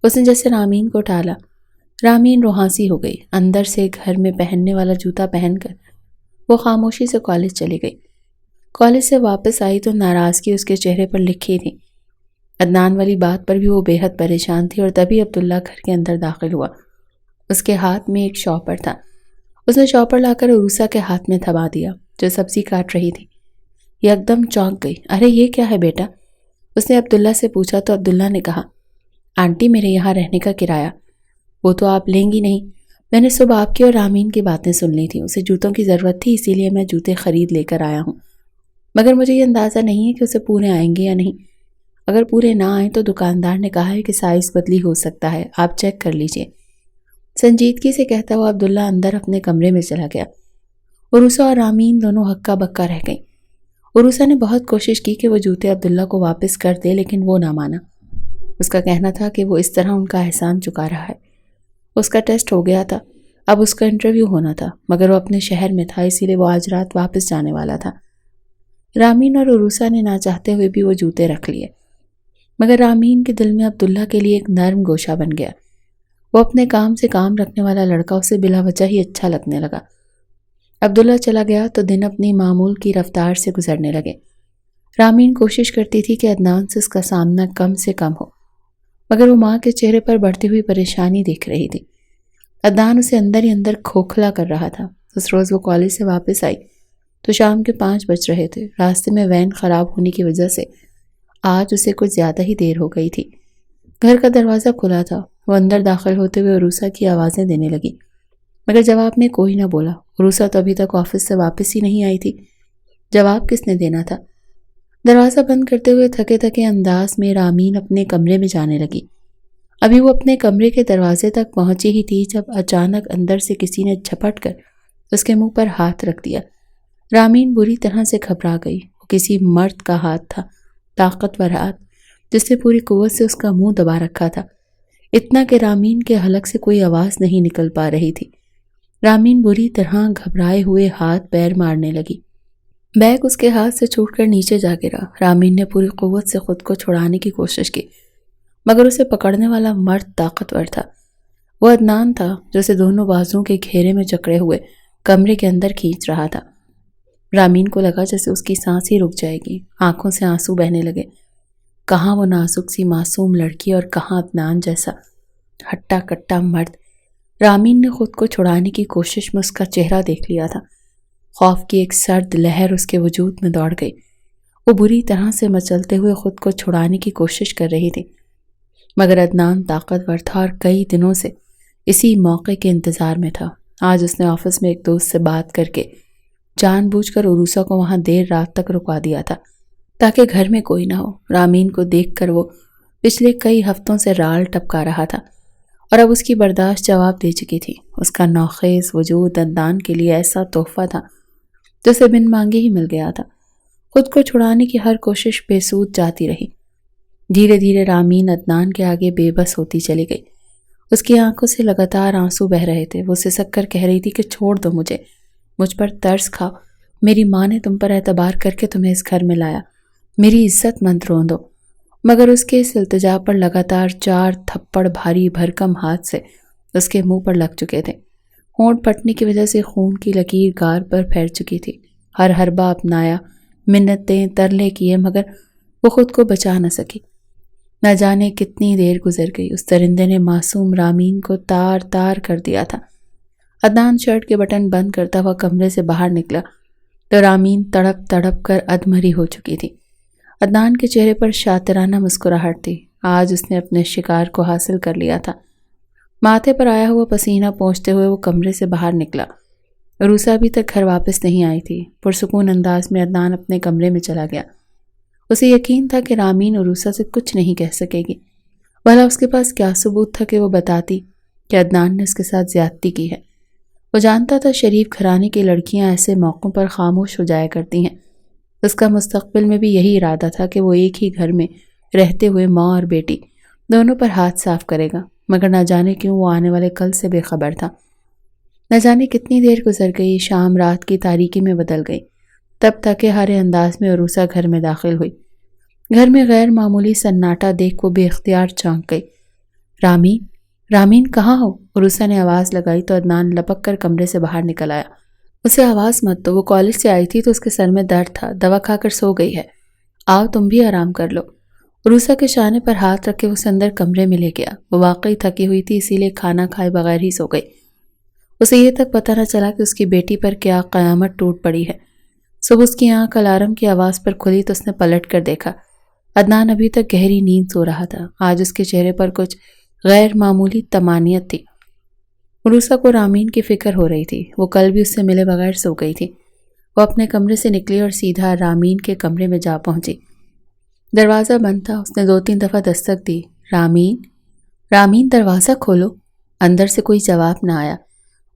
اس نے جیسے رامین کو ٹالا، رامین روحانسی ہو گئی۔ اندر سے گھر میں پہننے والا جوتا پہن کر وہ خاموشی سے کالج چلی گئی۔ کالج سے واپس آئی تو ناراضگی اس کے چہرے پر لکھی تھی۔ عدنان والی بات پر بھی وہ بے حد پریشان تھی، اور تبھی عبداللہ گھر کے اندر داخل ہوا۔ اس کے ہاتھ میں ایک شاپر تھا۔ اس نے شاپر لا کر عروسہ کے ہاتھ میں تھما دیا جو سبزی کاٹ رہی تھی۔ یہ ایک دم چونک گئی۔ ارے یہ کیا ہے بیٹا؟ اس نے عبداللہ سے پوچھا تو عبداللہ نے کہا، آنٹی میرے یہاں رہنے کا کرایہ وہ تو آپ لیں گی نہیں۔ میں نے صبح آپ کی اور رامین کی باتیں سن لی تھیں، اسے جوتوں کی ضرورت تھی اسی لیے میں جوتے خرید لے کر آیا ہوں، مگر مجھے یہ اندازہ نہیں ہے کہ اسے پورے آئیں گے یا نہیں۔ اگر پورے نہ آئیں تو دکاندار نے کہا ہے کہ سائز بدلی ہو سکتا ہے، آپ چیک کر لیجئے۔ سنجیدگی سے کہتا ہوا عبداللہ اندر اپنے کمرے میں چلا گیا۔ عروسہ اور رامین دونوں ہکا بکا رہ گئیں۔ عروسہ نے بہت کوشش کی کہ وہ جوتے عبداللہ کو واپس کر دے، لیکن وہ نہ مانا۔ اس کا کہنا تھا کہ وہ اس طرح ان کا احسان چکا رہا ہے۔ اس کا ٹیسٹ ہو گیا تھا، اب اس کا انٹرویو ہونا تھا، مگر وہ اپنے شہر میں تھا، اسی لیے وہ آج رات واپس جانے والا تھا۔ رامین اور عروسہ نے نہ چاہتے ہوئے بھی وہ جوتے رکھ لیے، مگر رامین کے دل میں عبداللہ کے لیے ایک نرم گوشہ بن گیا۔ وہ اپنے کام سے کام رکھنے والا لڑکا اسے بلا وجہ ہی اچھا لگنے لگا۔ عبداللہ چلا گیا تو دن اپنی معمول کی رفتار سے گزرنے لگے۔ رامین کوشش کرتی تھی کہ عدنان سے اس کا سامنا کم سے کم ہو، مگر وہ ماں کے چہرے پر بڑھتی ہوئی پریشانی دیکھ رہی تھی۔ عدنان اسے اندر ہی اندر کھوکھلا کر رہا تھا۔ اس روز وہ کالج سے واپس آئی تو شام کے 5 بج رہے تھے۔ راستے میں وین خراب ہونے کی وجہ سے آج اسے کچھ زیادہ ہی دیر ہو گئی تھی۔ گھر کا دروازہ کھلا تھا۔ وہ اندر داخل ہوتے ہوئے عروسہ کی آوازیں دینے لگی، مگر جواب میں کوئی نہ بولا۔ عروسہ تو ابھی تک آفس سے واپس ہی نہیں آئی تھی، جواب کس نے دینا تھا؟ دروازہ بند کرتے ہوئے تھکے تھکے انداز میں رامین اپنے کمرے میں جانے لگی۔ ابھی وہ اپنے کمرے کے دروازے تک پہنچی ہی تھی جب اچانک اندر سے کسی نے جھپٹ کر اس کے منہ پر ہاتھ رکھ دیا۔ رامین بری طرح سے گھبرا گئی۔ وہ کسی مرد کا ہاتھ تھا، طاقتور ہاتھ جس نے پوری قوت سے اس کا منہ دبا رکھا تھا، اتنا کہ رامین کے حلق سے کوئی آواز نہیں نکل پا رہی تھی۔ رامین بری طرح گھبرائے ہوئے ہاتھ پیر مارنے لگی۔ بیگ اس کے ہاتھ سے چھوٹ کر نیچے جا گرا۔ رامین نے پوری قوت سے خود کو چھڑانے کی کوشش کی، مگر اسے پکڑنے والا مرد طاقتور تھا۔ وہ عدنان تھا جو اسے دونوں بازوؤں کے گھیرے میں جکڑے ہوئے کمرے کے اندر کھینچ رہا تھا۔ رامین کو لگا جیسے اس کی سانس ہی رک جائے گی۔ آنکھوں سے آنسو بہنے لگے۔ کہاں وہ نازک سی معصوم لڑکی اور کہاں عدنان جیسا ہٹا کٹا مرد۔ رامین نے خود کو چھڑانے کی کوشش میں اس کا چہرہ دیکھ لیا تھا۔ خوف کی ایک سرد لہر اس کے وجود میں دوڑ گئی۔ وہ بری طرح سے مچلتے ہوئے خود کو چھڑانے کی کوشش کر رہی تھی، مگر عدنان طاقتور تھا اور کئی دنوں سے اسی موقع کے انتظار میں تھا۔ آج اس نے آفس میں ایک دوست سے بات کر کے جان بوجھ کر عروسہ کو وہاں دیر رات تک رکوا دیا تھا تاکہ گھر میں کوئی نہ ہو۔ رامین کو دیکھ کر وہ پچھلے کئی ہفتوں سے رال ٹپکا رہا تھا اور اب اس کی برداشت جواب دے چکی تھی۔ اس کا نوخیز وجود عدنان کے لیے ایسا تحفہ تھا جو اسے بن مانگے ہی مل گیا تھا۔ خود کو چھڑانے کی ہر کوشش بے سود جاتی رہی۔ دھیرے دھیرے رامین عدنان کے آگے بے بس ہوتی چلی گئی۔ اس کی آنکھوں سے لگاتار آنسو بہ رہے تھے۔ وہ سسک کر کہہ رہی تھی کہ چھوڑ دو مجھے، مجھ پر ترس کھاؤ، میری ماں نے تم پر اعتبار کر کے تمہیں اس گھر میں لایا، میری عزت مند روندو۔ مگر اس کے اس التجا پر لگاتار 4 تھپڑ بھاری بھرکم ہاتھ سے اس کے منہ پر لگ چکے تھے۔ ہونٹ پھٹنے کی وجہ سے خون کی لکیر گار پر پھیل چکی تھی۔ ہر حربہ اپنایا، منتیں ترلے کیے، مگر وہ خود کو بچا نہ سکی۔ نہ جانے کتنی دیر گزر گئی، اس درندے نے معصوم رامین کو تار تار کر دیا تھا۔ عدنان شرٹ کے بٹن بند کرتا ہوا کمرے سے باہر نکلا تو رامین تڑپ تڑپ کر ادمری ہو چکی تھی۔ عدنان کے چہرے پر شاطرانہ مسکراہٹ تھی۔ آج اس نے اپنے شکار کو حاصل کر لیا تھا۔ ماتھے پر آیا ہوا پسینہ پونچھتے ہوئے وہ کمرے سے باہر نکلا۔ عروسہ ابھی تک گھر واپس نہیں آئی تھی۔ پرسکون انداز میں عدنان اپنے کمرے میں چلا گیا۔ اسے یقین تھا کہ رامین عروسہ سے کچھ نہیں کہہ سکے گی۔ بھلا اس کے پاس کیا ثبوت تھا کہ وہ بتاتی کہ عدنان نے اس کے ساتھ زیادتی کی ہے؟ وہ جانتا تھا شریف گھرانے کی لڑکیاں ایسے موقعوں پر خاموش ہو جایا کرتی ہیں۔ اس کا مستقبل میں بھی یہی ارادہ تھا کہ وہ ایک ہی گھر میں رہتے ہوئے ماں اور بیٹی دونوں پر ہاتھ صاف کرے گا، مگر نہ جانے کیوں وہ آنے والے کل سے بے خبر تھا۔ نہ جانے کتنی دیر گزر گئی، شام رات کی تاریکی میں بدل گئی، تب تک ہارے انداز میں عروسہ گھر میں داخل ہوئی۔ گھر میں غیر معمولی سناٹا دیکھ وہ بے اختیار چونک گئی۔ رامین، رامین کہاں ہو؟ عروسا نے آواز لگائی تو عدنان لپک کر کمرے سے باہر نکل آیا۔ اسے آواز مت دو، وہ کالج سے آئی تھی تو اس کے سر میں درد تھا، دوا کھا کر سو گئی ہے، آؤ تم بھی آرام کر لو۔ عروسا کے شانے پر ہاتھ رکھ کے اسے اندر کمرے میں لے گیا۔ وہ واقعی تھکی ہوئی تھی، اسی لیے کھانا کھائے بغیر ہی سو گئی۔ اسے یہ تک پتہ نہ چلا کہ اس کی بیٹی پر کیا قیامت ٹوٹ پڑی ہے۔ صبح اس کی آنکھ الارم کی آواز پر کھلی تو اس نے پلٹ کر دیکھا۔ عدنان ابھی تک گہری نیند سو رہا تھا۔ آج اس کے چہرے پر کچھ غیر معمولی طمانینت تھی۔ عروسا کو رامین کی فکر ہو رہی تھی، وہ کل بھی اس سے ملے بغیر سو گئی تھی۔ وہ اپنے کمرے سے نکلی اور سیدھا رامین کے کمرے میں جا پہنچی۔ دروازہ بند تھا، اس نے 2-3 دفعہ دستک دی۔ رامین، رامین دروازہ کھولو۔ اندر سے کوئی جواب نہ آیا۔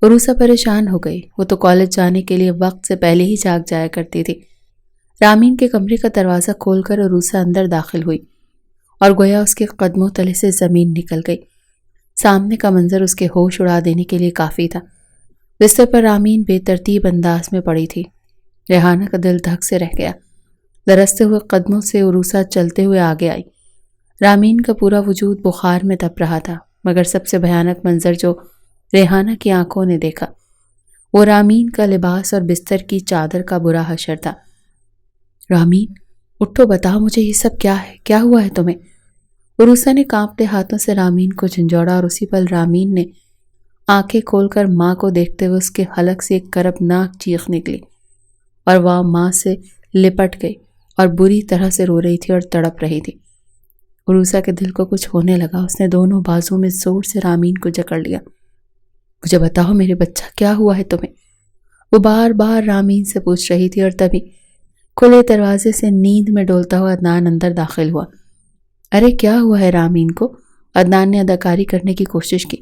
عروسا پریشان ہو گئی، وہ تو کالج جانے کے لیے وقت سے پہلے ہی جاگ جایا کرتی تھی۔ رامین کے کمرے کا دروازہ کھول کر عروسا اندر داخل ہوئی اور گویا اس کے قدموں تلے سے زمین نکل گئی۔ سامنے کا منظر اس کے ہوش اڑا دینے کے لیے کافی تھا۔ بستر پر رامین بے ترتیب انداز میں پڑی تھی۔ ریحانہ کا دل دھک سے رہ گیا۔ درستے ہوئے قدموں سے عروسا چلتے ہوئے آگے آئی۔ رامین کا پورا وجود بخار میں تپ رہا تھا، مگر سب سے بھیانک منظر جو ریحانہ کی آنکھوں نے دیکھا وہ رامین کا لباس اور بستر کی چادر کا برا حشر تھا۔ رامین، اٹھو، بتاؤ مجھے یہ سب کیا ہے؟ کیا ہوا ہے تمہیں؟ عروسا نے کانپتے ہاتھوں سے رامین کو جھنجھوڑا اور اسی پل رامین نے آنکھیں کھول کر ماں کو دیکھتے ہوئے اس کے حلق سے ایک کربناک چیخ نکلی اور وہ ماں سے لپٹ گئی اور بری طرح سے رو رہی تھی اور تڑپ رہی تھی۔ عروسا کے دل کو کچھ ہونے لگا، اس نے دونوں بازو میں زور سے رامین کو جکڑ لیا۔ مجھے بتاؤ میرے بچہ، کیا ہوا ہے تمہیں؟ وہ بار بار رامین سے پوچھ رہی تھی اور تبھی کھلے دروازے سے نیند میں ڈولتا ہوا عدنان اندر داخل ہوا۔ ارے کیا ہوا ہے رامین کو؟ عدنان نے اداکاری کرنے کی کوشش کی،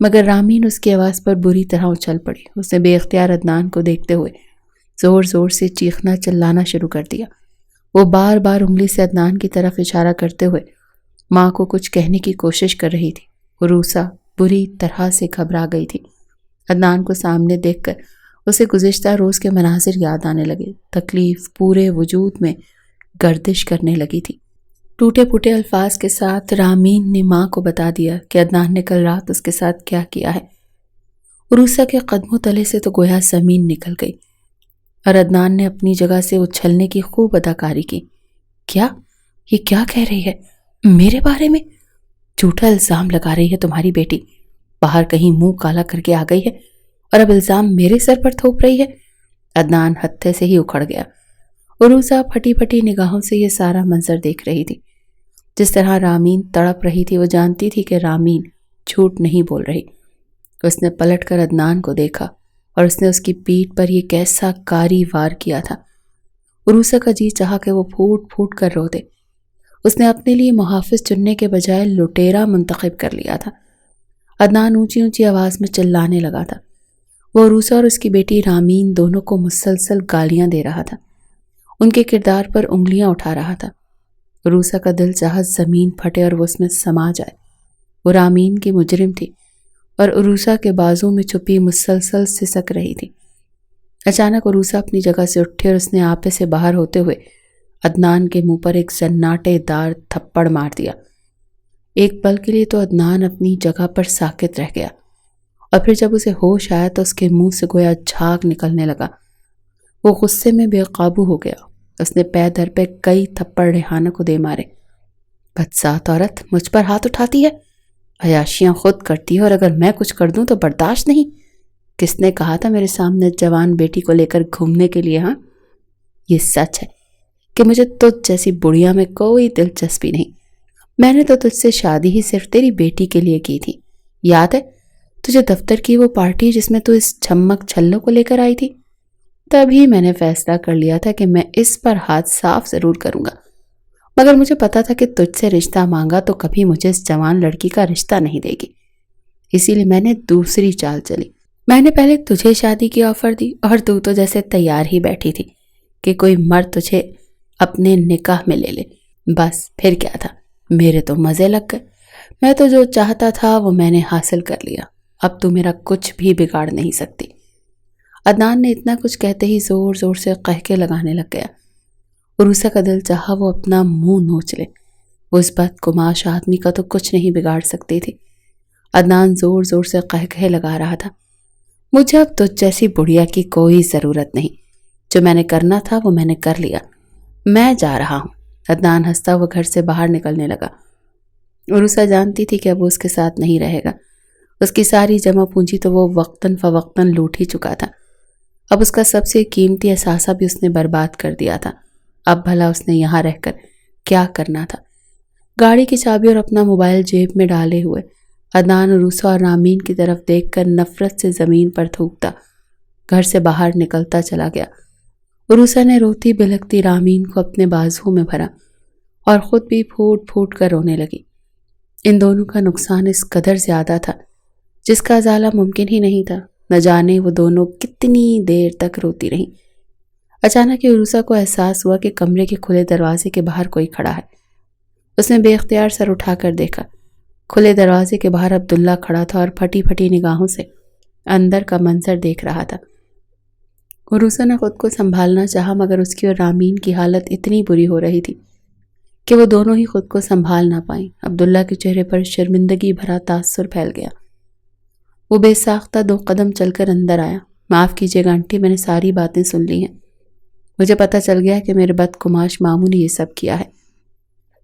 مگر رامین اس کی آواز پر بری طرح اچھل پڑی۔ اس نے بے اختیار عدنان کو دیکھتے ہوئے زور زور سے چیخنا چلانا شروع کر دیا۔ وہ بار بار انگلی سے عدنان کی طرف اشارہ کرتے ہوئے ماں کو کچھ کہنے کی کوشش کر رہی تھی۔ عروسا بری طرح سے گھبرا گئی تھی۔ عدنان کو سامنے دیکھ کر اسے گزشتہ روز کے مناظر یاد آنے لگے۔ تکلیف پورے وجود میں گردش کرنے لگی تھی۔ ٹوٹے پھوٹے الفاظ کے ساتھ رامین نے ماں کو بتا دیا کہ عدنان نے کل رات اس کے ساتھ کیا کیا ہے۔ عروسا کے قدموں تلے سے تو گویا زمین نکل گئی اور عدنان نے اپنی جگہ سے اچھلنے کی خوب اداکاری کی۔ کیا؟ یہ کیا کہہ رہی ہے میرے بارے میں؟ جھوٹا الزام لگا رہی ہے تمہاری بیٹی، باہر کہیں منہ کالا کر کے آ گئی ہے اور اب الزام میرے سر پر تھوپ رہی ہے۔ عدنان ہتھے سے ہی اکھڑ گیا۔ عروسا پھٹی پھٹی نگاہوں سے یہ سارا منظر دیکھ رہی تھی۔ جس طرح رامین تڑپ رہی تھی وہ جانتی تھی کہ رامین جھوٹ نہیں بول رہی۔ اس نے پلٹ کر عدنان کو دیکھا اور اس نے اس کی پیٹھ پر یہ کیسا کاری وار کیا تھا۔ عروسا کا جی چاہا کہ وہ پھوٹ پھوٹ کر رو دے۔ اس نے اپنے لیے محافظ چننے کے بجائے لٹیرا منتخب کر لیا تھا۔ عدنان اونچی اونچی آواز میں چلانے لگا تھا۔ وہ عروسا اور اس کی بیٹی رامین دونوں کو مسلسل گالیاں دے رہا تھا، ان کے کردار پر انگلیاں اٹھا رہا تھا۔ عروسا کا دل چاہا زمین پھٹے اور وہ اس میں سما جائے۔ وہ رامین کی مجرم تھی اور عروسا کے بازو میں چھپی مسلسل سسک رہی تھی۔ اچانک عروسا اپنی جگہ سے اٹھے اور اس نے آپے سے باہر ہوتے ہوئے عدنان کے منہ پر ایک سناٹے دار تھپڑ مار دیا۔ ایک پل کے لیے تو عدنان اپنی جگہ پر ساکت رہ گیا اور پھر جب اسے ہوش آیا تو اس کے منہ سے گویا جھاگ نکلنے لگا۔ وہ غصے میں بے قابو ہو گیا۔ اس نے پے در پہ کئی تھپڑ ریحانہ کو دے مارے۔ بدذات عورت، مجھ پر ہاتھ اٹھاتی ہے، عیاشیاں خود کرتی ہے اور اگر میں کچھ کر دوں تو برداشت نہیں۔ کس نے کہا تھا میرے سامنے جوان بیٹی کو لے کر گھومنے کے لیے؟ ہاں، یہ سچ ہے کہ مجھے تجھ جیسی بڑھیا میں کوئی دلچسپی نہیں۔ میں نے تو تجھ سے شادی ہی صرف تیری بیٹی کے لیے کی تھی۔ یاد ہے تجھے دفتر کی وہ پارٹی جس میں تو اس چھمک چھلوں کو لے کر آئی تھی؟ تبھی میں نے فیصلہ کر لیا تھا کہ میں اس پر ہاتھ صاف ضرور کروں گا، مگر مجھے پتا تھا کہ تجھ سے رشتہ مانگا تو کبھی مجھے اس جوان لڑکی کا رشتہ نہیں دے گی، اسی لیے میں نے دوسری چال چلی۔ میں نے پہلے تجھے شادی کی آفر دی اور تو جیسے تیار ہی بیٹھی تھی کہ کوئی مرد تجھے اپنے نکاح میں لے لے۔ بس پھر کیا تھا، میرے تو مزے لگ گئے۔ میں تو جو چاہتا تھا وہ میں نے حاصل کر لیا، اب تو میرا کچھ بھی بگاڑ نہیں سکتی۔ عدنان نے اتنا کچھ کہتے ہی زور زور سے قہقے لگانے لگ گیا۔ عروسا کا دل چاہا وہ اپنا منہ نوچ لے، وہ اس بدقماش آدمی کا تو کچھ نہیں بگاڑ سکتی تھی۔ عدنان زور زور سے قہقہے لگا رہا تھا۔ مجھے اب تجھ جیسی بڑھیا کی کوئی ضرورت نہیں، جو میں نے کرنا تھا وہ میں نے کر لیا، میں جا رہا ہوں۔ عدنان ہنستا وہ گھر سے باہر نکلنے لگا۔ عروسہ جانتی تھی کہ اب وہ اس کے ساتھ نہیں رہے گا۔ اس کی ساری جمع پونجی تو وہ وقتاً فوقتاً لوٹ ہی چکا تھا۔ اب اس کا سب سے قیمتی اثاثہ بھی اس نے برباد کر دیا تھا۔ اب بھلا اس نے یہاں رہ کر کیا کرنا تھا؟ گاڑی کی چابی اور اپنا موبائل جیب میں ڈالے ہوئے عدنان عروسہ اور رامین کی طرف دیکھ کر نفرت سے زمین پر تھوکتا گھر سے باہر نکلتا چلا گیا۔ عروسہ نے روتی بلکتی رامین کو اپنے بازوؤں میں بھرا اور خود بھی پھوٹ پھوٹ کر رونے لگی۔ ان دونوں کا نقصان اس قدر زیادہ تھا جس کا ازالہ ممکن ہی نہیں تھا۔ نہ جانے وہ دونوں کتنی دیر تک روتی رہیں۔ اچانک عروسہ کو احساس ہوا کہ کمرے کے کھلے دروازے کے باہر کوئی کھڑا ہے۔ اس نے بے اختیار سر اٹھا کر دیکھا۔ کھلے دروازے کے باہر عبداللہ کھڑا تھا اور پھٹی پھٹی نگاہوں سے اندر کا منظر دیکھ رہا تھا۔ عروسہ نے خود کو سنبھالنا چاہا مگر اس کی اور رامین کی حالت اتنی بری ہو رہی تھی کہ وہ دونوں ہی خود کو سنبھال نہ پائیں۔ عبداللہ کے چہرے پر شرمندگی بھرا تاثر پھیل گیا۔ وہ بے ساختہ 2 قدم چل کر اندر آیا۔ معاف کیجیے گا آنٹی، میں نے ساری باتیں سن لی ہیں۔ مجھے پتہ چل گیا کہ میرے بدقماش ماموں نے یہ سب کیا ہے۔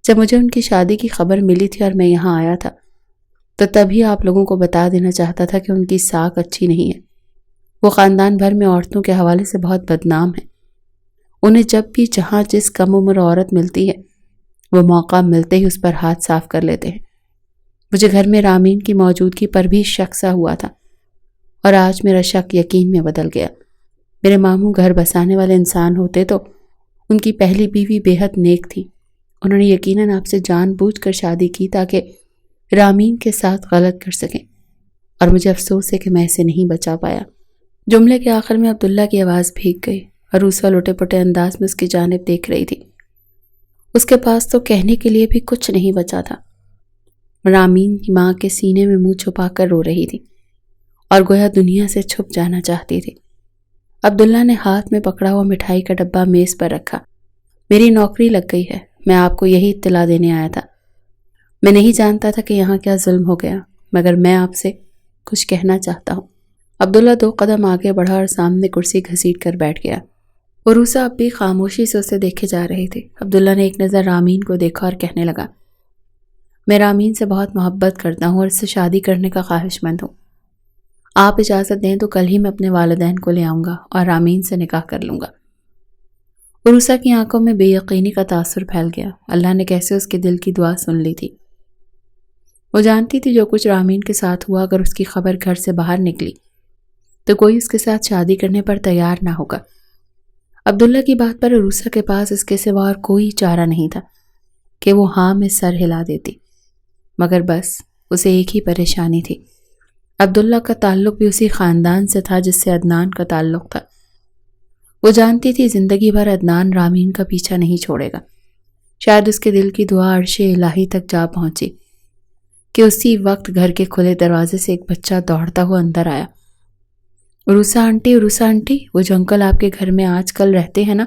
جب مجھے ان کی شادی کی خبر ملی تھی اور میں یہاں آیا تھا تو تبھی آپ لوگوں کو بتا دینا چاہتا تھا کہ ان کی ساکھ اچھی نہیں ہے۔ وہ خاندان بھر میں عورتوں کے حوالے سے بہت بدنام ہیں۔ انہیں جب بھی جہاں جس کم عمر عورت ملتی ہے وہ موقع ملتے ہی اس پر ہاتھ صاف کر لیتے ہیں۔ مجھے گھر میں رامین کی موجودگی پر بھی شک سا ہوا تھا اور آج میرا شک یقین میں بدل گیا۔ میرے ماموں گھر بسانے والے انسان ہوتے تو ان کی پہلی بیوی بے حد نیک تھی۔ انہوں نے یقیناً آپ سے جان بوجھ کر شادی کی تاکہ رامین کے ساتھ غلط کر سکیں، اور مجھے افسوس ہے کہ میں اسے نہیں بچا پایا۔ جملے کے آخر میں عبداللہ کی آواز بھیگ گئی۔ عروسہ لوٹے پٹے انداز میں اس کی جانب دیکھ رہی تھی۔ اس کے پاس تو کہنے کے لیے بھی کچھ نہیں بچا تھا۔ رامین کی ماں کے سینے میں منہ چھپا کر رو رہی تھی اور گویا دنیا سے چھپ جانا چاہتی تھی۔ عبداللہ نے ہاتھ میں پکڑا ہوا مٹھائی کا ڈبہ میز پر رکھا۔ میری نوکری لگ گئی ہے، میں آپ کو یہی اطلاع دینے آیا تھا۔ میں نہیں جانتا تھا کہ یہاں کیا ظلم ہو گیا، مگر میں آپ سے کچھ کہنا چاہتا ہوں۔ عبداللہ 2 قدم آگے بڑھا اور سامنے کرسی گھسیٹ کر بیٹھ گیا۔ عروسہ اب بھی خاموشی سے اسے دیکھے جا رہی تھی۔ عبداللہ نے ایک نظر رامین کو دیکھا اور کہنے لگا، میں رامین سے بہت محبت کرتا ہوں اور اس سے شادی کرنے کا خواہش مند ہوں۔ آپ اجازت دیں تو کل ہی میں اپنے والدین کو لے آؤں گا اور رامین سے نکاح کر لوں گا۔ عروسہ کی آنکھوں میں بے یقینی کا تاثر پھیل گیا۔ اللہ نے کیسے اس کے دل کی دعا سن لی تھی۔ وہ جانتی تھی جو کچھ رامین کے ساتھ ہوا اگر اس کی خبر گھر سے باہر نکلی تو کوئی اس کے ساتھ شادی کرنے پر تیار نہ ہوگا۔ عبداللہ کی بات پر عروسہ کے پاس اس کے سوا اور کوئی چارہ نہیں تھا کہ وہ ہاں میں سر ہلا دیتی، مگر بس اسے ایک ہی پریشانی تھی۔ عبداللہ کا تعلق بھی اسی خاندان سے تھا جس سے عدنان کا تعلق تھا۔ وہ جانتی تھی زندگی بھر عدنان رامین کا پیچھا نہیں چھوڑے گا۔ شاید اس کے دل کی دعا عرش الہی تک جا پہنچی کہ اسی وقت گھر کے کھلے دروازے سے ایک بچہ دوڑتا ہوا اندر آیا۔ عروسہ آنٹی، وہ جو انکل آپ کے گھر میں آج کل رہتے ہیں نا،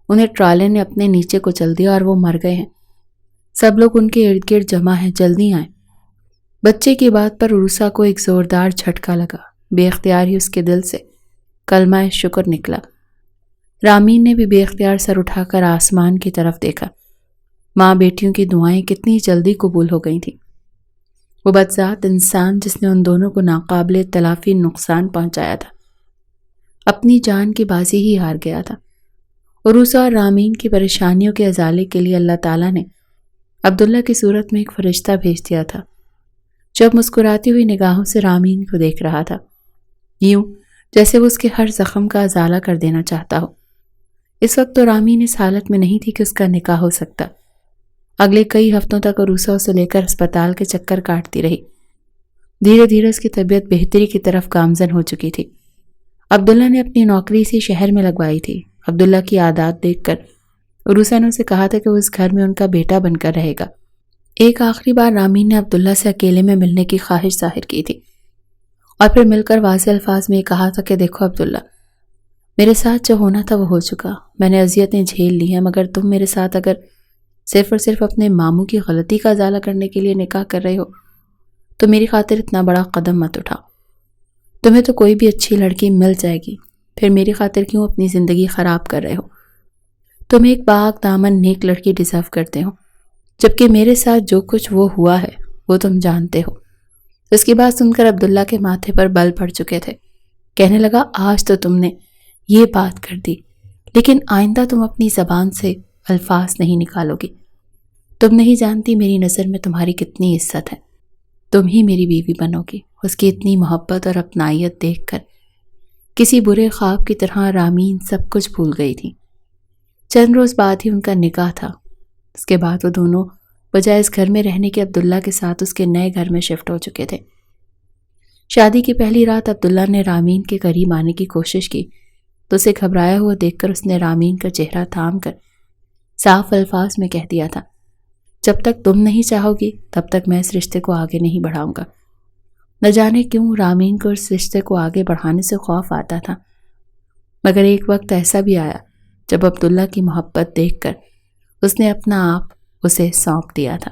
انہیں ٹرالے نے اپنے نیچے کو چل دیا اور وہ مر گئے ہیں۔ سب لوگ ان کے ارد گرد جمع ہیں، جلدی آئیں۔ بچے کی بات پر عروسہ کو ایک زوردار جھٹکا لگا۔ بے اختیار ہی اس کے دل سے کلمہ شکر نکلا۔ رامین نے بھی بے اختیار سر اٹھا کر آسمان کی طرف دیکھا۔ ماں بیٹیوں کی دعائیں کتنی جلدی قبول ہو گئی تھیں۔ وہ بدذات انسان جس نے ان دونوں کو ناقابل تلافی نقصان پہنچایا تھا اپنی جان کی بازی ہی ہار گیا تھا۔ عروسہ اور رامین کی پریشانیوں کے ازالے کے لیے اللہ تعالیٰ نے عبداللہ کی صورت میں ایک فرشتہ بھیج دیا تھا جو اب مسکراتی ہوئی نگاہوں سے رامین کو دیکھ رہا تھا، یوں جیسے وہ اس کے ہر زخم کا ازالہ کر دینا چاہتا ہو۔ اس وقت تو رامین اس حالت میں نہیں تھی کہ اس کا نکاح ہو سکتا۔ اگلے کئی ہفتوں تک عروسہ اسے لے کر ہسپتال کے چکر کاٹتی رہی۔ دھیرے دھیرے اس کی طبیعت بہتری کی طرف گامزن ہو چکی تھی۔ عبداللہ نے اپنی نوکری اسی شہر میں لگوائی تھی۔ عبداللہ کی عادات دیکھ کر عروسہ نے اسے کہا تھا کہ وہ اس گھر میں ان کا بیٹا بن کر رہے گا۔ ایک آخری بار رامین نے عبداللہ سے اکیلے میں ملنے کی خواہش ظاہر کی تھی اور پھر مل کر واضح الفاظ میں یہ کہا تھا کہ دیکھو عبداللہ، میرے ساتھ جو ہونا تھا وہ ہو چکا، میں نے اذیتیں جھیل لی ہیں، مگر تم میرے ساتھ اگر صرف اور صرف اپنے ماموں کی غلطی کا ازالہ کرنے کے لیے نکاح کر رہے ہو تو میری خاطر اتنا بڑا قدم مت اٹھاؤ. تمہیں تو کوئی بھی اچھی لڑکی مل جائے گی، پھر میری خاطر کیوں اپنی زندگی خراب کر رہے ہو؟ تم ایک پاک دامن نیک لڑکی ڈیزرو کرتے ہو، جبکہ میرے ساتھ جو کچھ وہ ہوا ہے وہ تم جانتے ہو. اس کی بات سن کر عبداللہ کے ماتھے پر بل پڑ چکے تھے. کہنے لگا، آج تو تم نے یہ بات کر دی، لیکن آئندہ تم اپنی زبان سے الفاظ نہیں نکالو گی. تم نہیں جانتی میری نظر میں تمہاری کتنی عزت ہے. تم ہی میری بیوی بنو گی. اس کی اتنی محبت اور اپنائیت دیکھ کر کسی برے خواب کی طرح رامین سب کچھ بھول گئی تھی. چند روز بعد ہی ان کا نکاح تھا. اس کے بعد وہ دونوں بجائے اس گھر میں رہنے کے عبداللہ کے ساتھ اس کے نئے گھر میں شفٹ ہو چکے تھے. شادی کی پہلی رات عبداللہ نے رامین کے قریب آنے کی کوشش کی تو اسے گھبرایا ہوا دیکھ کر اس نے رامین کا چہرہ تھام کر صاف الفاظ میں کہہ دیا تھا، جب تک تم نہیں چاہو گی تب تک میں اس رشتے کو آگے نہیں بڑھاؤں گا. نہ جانے کیوں رامین کو اس رشتے کو آگے بڑھانے سے خوف آتا تھا، مگر ایک وقت ایسا بھی آیا جب عبداللہ کی محبت دیکھ کر اس نے اپنا آپ اسے سونپ دیا تھا.